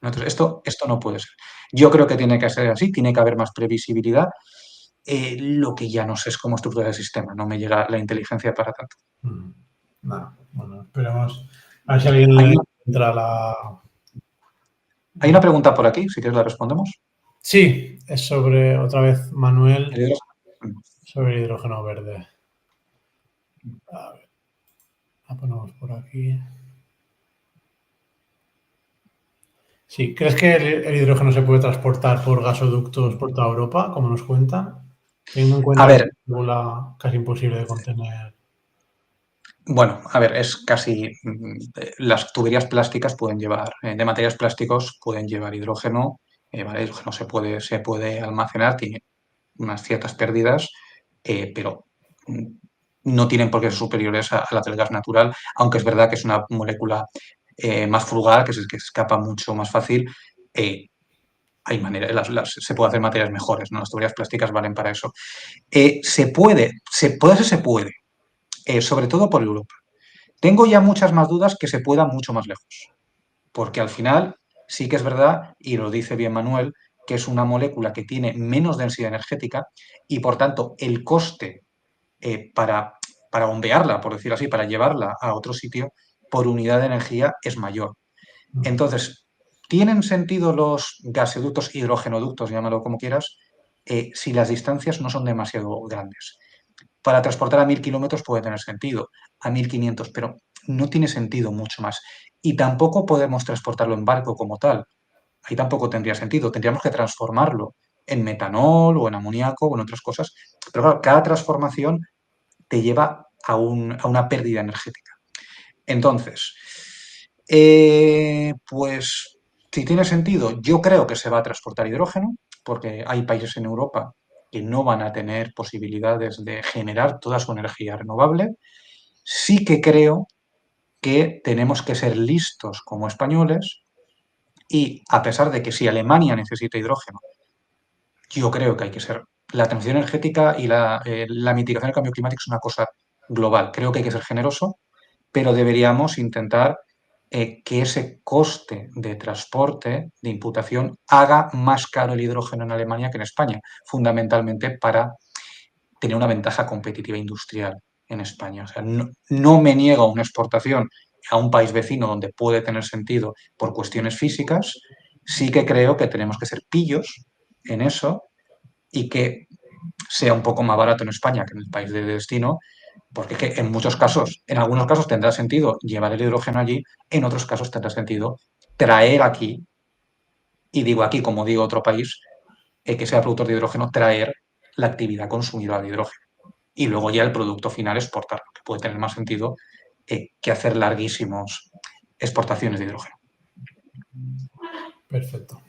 Entonces, esto no puede ser. Yo creo que tiene que ser así, tiene que haber más previsibilidad. Lo que ya no sé es cómo estructurar el sistema, no me llega la inteligencia para tanto. mm. No, bueno, esperemos. A ver si alguien Hay le una, entra la. hay una pregunta por aquí, si quieres la respondemos. Sí, es sobre, otra vez, El Manuel, hidrógeno. sobre hidrógeno verde. A ver, la ponemos por aquí. Sí, ¿crees que el hidrógeno se puede transportar por gasoductos por toda Europa, como nos cuentan? Teniendo en A cuenta que es ver, una casi imposible de contener. bueno, a ver, es casi. Las tuberías plásticas pueden llevar, de materiales plásticos pueden llevar hidrógeno. ¿Vale? El hidrógeno se puede almacenar, tiene unas ciertas pérdidas, pero mm, no tienen por qué ser superiores a la del gas natural, aunque es verdad que es una molécula más frugal, que escapa mucho más fácil. eh, Hay maneras, se puede hacer materias mejores, ¿no? Las tuberías plásticas valen para eso. Se puede, sobre todo por Europa. Tengo ya muchas más dudas que se pueda mucho más lejos, porque al final sí que es verdad, y lo dice bien Manuel, que es una molécula que tiene menos densidad energética y por tanto el coste para bombearla, por decirlo así, para llevarla a otro sitio por unidad de energía es mayor. Entonces, ¿tienen sentido los gasoductos, hidrogenoductos, llámalo como quieras, si las distancias no son demasiado grandes? Para transportar a 1000 kilómetros puede tener sentido, a 1500, pero no tiene sentido mucho más. Y tampoco podemos transportarlo en barco como tal. Ahí tampoco tendría sentido. Tendríamos que transformarlo en metanol o en amoníaco o en otras cosas. Pero claro, cada transformación te lleva a una pérdida energética. Entonces, pues si tiene sentido, yo creo que se va a transportar hidrógeno, porque hay países en Europa que no van a tener posibilidades de generar toda su energía renovable. Sí que creo que tenemos que ser listos como españoles y a pesar de que si Alemania necesita hidrógeno, yo creo que hay que ser. La transición energética y la mitigación del cambio climático es una cosa global. Creo que hay que ser generoso, pero deberíamos intentar que ese coste de transporte, de imputación, haga más caro el hidrógeno en Alemania que en España, fundamentalmente para tener una ventaja competitiva industrial en España. O sea, no me niego a una exportación a un país vecino donde puede tener sentido por cuestiones físicas, sí que creo que tenemos que ser pillos en eso y que sea un poco más barato en España que en el país de destino, porque es que en muchos casos, en algunos casos tendrá sentido llevar el hidrógeno allí, en otros casos tendrá sentido traer aquí, y digo aquí como digo otro país, que sea productor de hidrógeno, traer la actividad consumidora de hidrógeno. Y luego ya el producto final exportarlo, que puede tener más sentido que hacer larguísimos exportaciones de hidrógeno. Perfecto.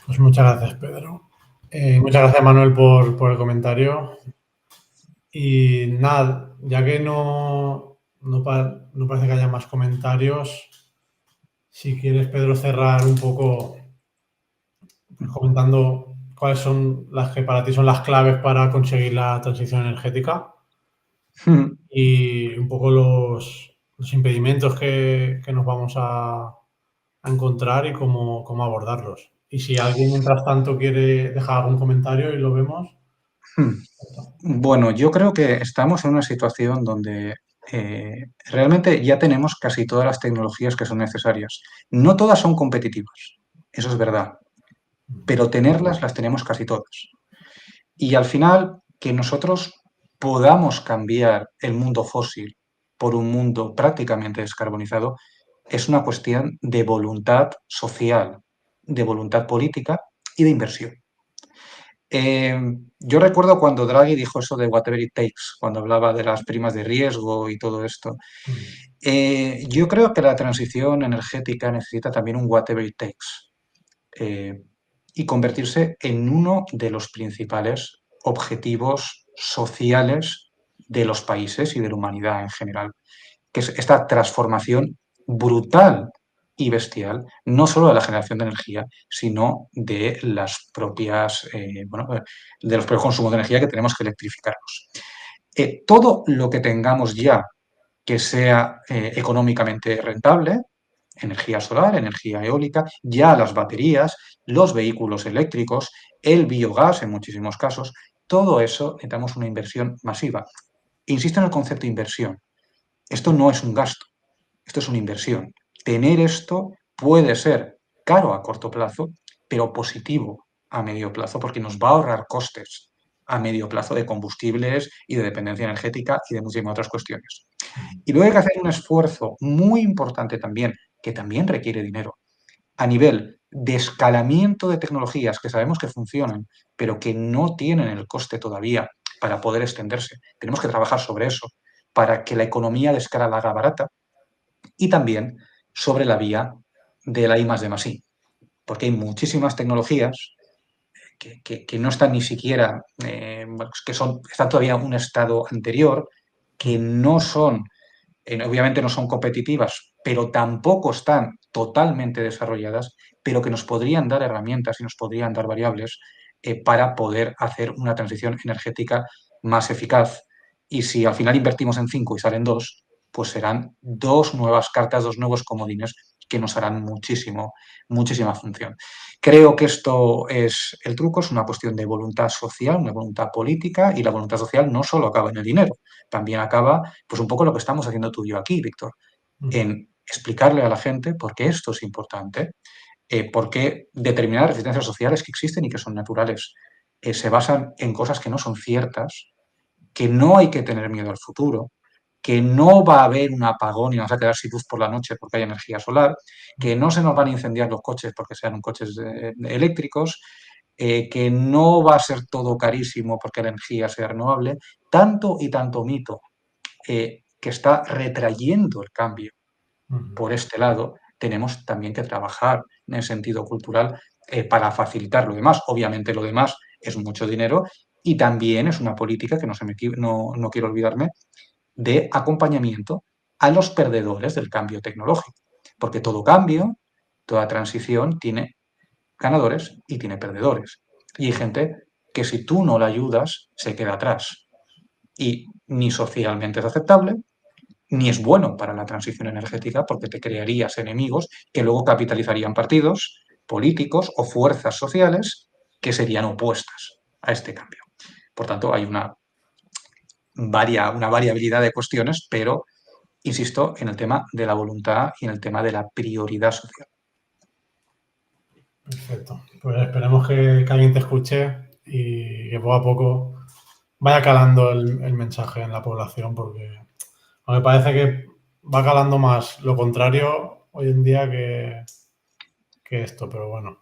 Pues muchas gracias, Pedro. Muchas gracias, Manuel, por el comentario. Y nada, ya que no parece que haya más comentarios, si quieres, Pedro, cerrar un poco pues, comentando cuáles son las que para ti son las claves para conseguir la transición energética y un poco los impedimentos que nos vamos a encontrar y cómo abordarlos. Y si alguien, mientras tanto, quiere dejar algún comentario y lo vemos. Bueno, yo creo que estamos en una situación donde realmente ya tenemos casi todas las tecnologías que son necesarias. No todas son competitivas, eso es verdad, pero tenerlas las tenemos casi todas. Y al final, que nosotros podamos cambiar el mundo fósil por un mundo prácticamente descarbonizado es una cuestión de voluntad social, de voluntad política y de inversión. Yo recuerdo cuando Draghi dijo eso de whatever it takes, cuando hablaba de las primas de riesgo y todo esto. Yo creo que la transición energética necesita también un whatever it takes y convertirse en uno de los principales objetivos sociales de los países y de la humanidad en general, que es esta transformación brutal y bestial, no solo de la generación de energía, sino de las propias, de los propios consumos de energía que tenemos que electrificarlos. Todo lo que tengamos ya que sea económicamente rentable, energía solar, energía eólica, ya las baterías, los vehículos eléctricos, el biogás en muchísimos casos, todo eso necesitamos una inversión masiva. Insisto en el concepto de inversión. Esto no es un gasto, esto es una inversión. Tener esto puede ser caro a corto plazo, pero positivo a medio plazo, porque nos va a ahorrar costes a medio plazo de combustibles y de dependencia energética y de muchísimas otras cuestiones. Y luego hay que hacer un esfuerzo muy importante también, que también requiere dinero, a nivel de escalamiento de tecnologías que sabemos que funcionan, pero que no tienen el coste todavía para poder extenderse. Tenemos que trabajar sobre eso para que la economía de escala la haga barata y también sobre la vía de la I más D más I, porque hay muchísimas tecnologías que no están ni siquiera, están todavía en un estado anterior, que no son, obviamente no son competitivas, pero tampoco están totalmente desarrolladas, pero que nos podrían dar herramientas y nos podrían dar variables para poder hacer una transición energética más eficaz. Y si al final invertimos en 5 y salen 2, pues serán 2 nuevas cartas, 2 nuevos comodines que nos harán muchísima función. Creo que esto es el truco, es una cuestión de voluntad social, una voluntad política, y la voluntad social no solo acaba en el dinero, también acaba, pues un poco lo que estamos haciendo tú y yo aquí, Víctor, en explicarle a la gente por qué esto es importante, por qué determinadas resistencias sociales que existen y que son naturales se basan en cosas que no son ciertas, que no hay que tener miedo al futuro, que no va a haber un apagón y nos va a quedar sin luz por la noche porque hay energía solar, que no se nos van a incendiar los coches porque sean coches eléctricos, que no va a ser todo carísimo porque la energía sea renovable, tanto y tanto mito que está retrayendo el cambio por este lado, tenemos también que trabajar en el sentido cultural para facilitar lo demás. Obviamente lo demás es mucho dinero y también es una política que no quiero olvidarme de acompañamiento a los perdedores del cambio tecnológico. Porque todo cambio, toda transición tiene ganadores y tiene perdedores. Y hay gente que si tú no la ayudas se queda atrás. Y ni socialmente es aceptable, ni es bueno para la transición energética porque te crearías enemigos que luego capitalizarían partidos políticos o fuerzas sociales que serían opuestas a este cambio. Por tanto, hay una una variabilidad de cuestiones, pero insisto en el tema de la voluntad y en el tema de la prioridad social. Perfecto. Pues esperemos que alguien te escuche y que poco a poco vaya calando el mensaje en la población, porque me parece que va calando más lo contrario hoy en día que esto, pero bueno,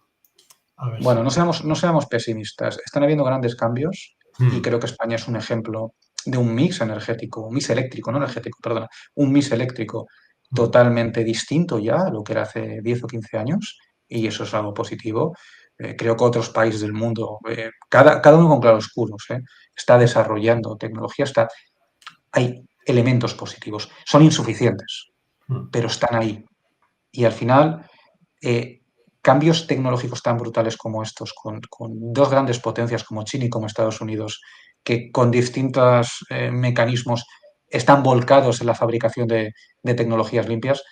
a ver Bueno, si. no seamos pesimistas. Están habiendo grandes cambios y creo que España es un ejemplo de un mix energético, un mix eléctrico, no energético, perdona, un mix eléctrico totalmente distinto ya a lo que era hace 10 o 15 años y eso es algo positivo. Creo que otros países del mundo, cada uno con claroscuros, está desarrollando tecnología, hay elementos positivos. Son insuficientes, pero están ahí. Y al final, cambios tecnológicos tan brutales como estos, con dos grandes potencias como China y como Estados Unidos, que con distintos mecanismos están volcados en la fabricación de tecnologías limpias,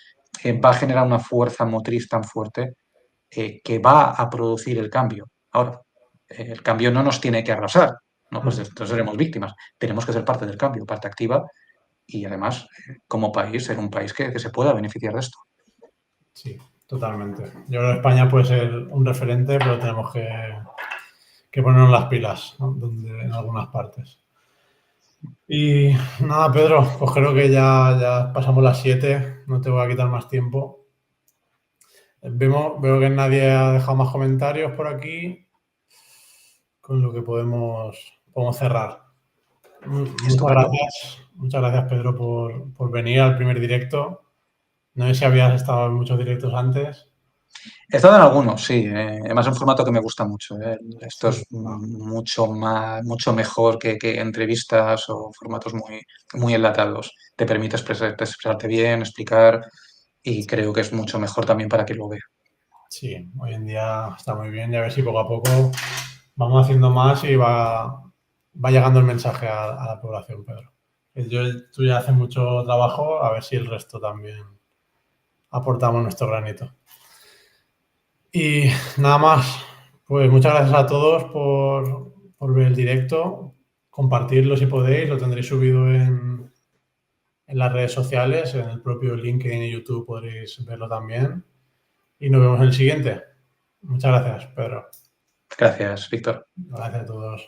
va a generar una fuerza motriz tan fuerte que va a producir el cambio. Ahora, el cambio no nos tiene que arrasar, ¿no? Pues entonces seremos víctimas. Tenemos que ser parte del cambio, parte activa y además, como país, ser un país que se pueda beneficiar de esto. Sí, totalmente. Yo creo que España puede ser un referente, pero tenemos que ponernos las pilas, ¿no? En algunas partes. Y nada, Pedro, pues creo que ya pasamos las 7, no te voy a quitar más tiempo. Veo que nadie ha dejado más comentarios por aquí, con lo que podemos cerrar. Estupendo. Muchas gracias Pedro por venir al primer directo. No sé si habías estado en muchos directos antes. He estado en algunos, sí. Además, es un formato que me gusta mucho. Esto Sí, es mucho mejor que entrevistas o formatos muy enlatados. Te permite expresarte bien, explicar y creo que es mucho mejor también para quien lo vea. sí, hoy en día está muy bien y a ver si poco a poco vamos haciendo más y va llegando el mensaje a la población, Pedro. Tú ya haces mucho trabajo, a ver si el resto también aportamos nuestro granito. Y nada más, pues muchas gracias a todos por ver el directo, compartirlo si podéis, lo tendréis subido en las redes sociales, en el propio LinkedIn y YouTube podréis verlo también. Y nos vemos en el siguiente. Muchas gracias, Pedro. Gracias, Víctor. Gracias a todos.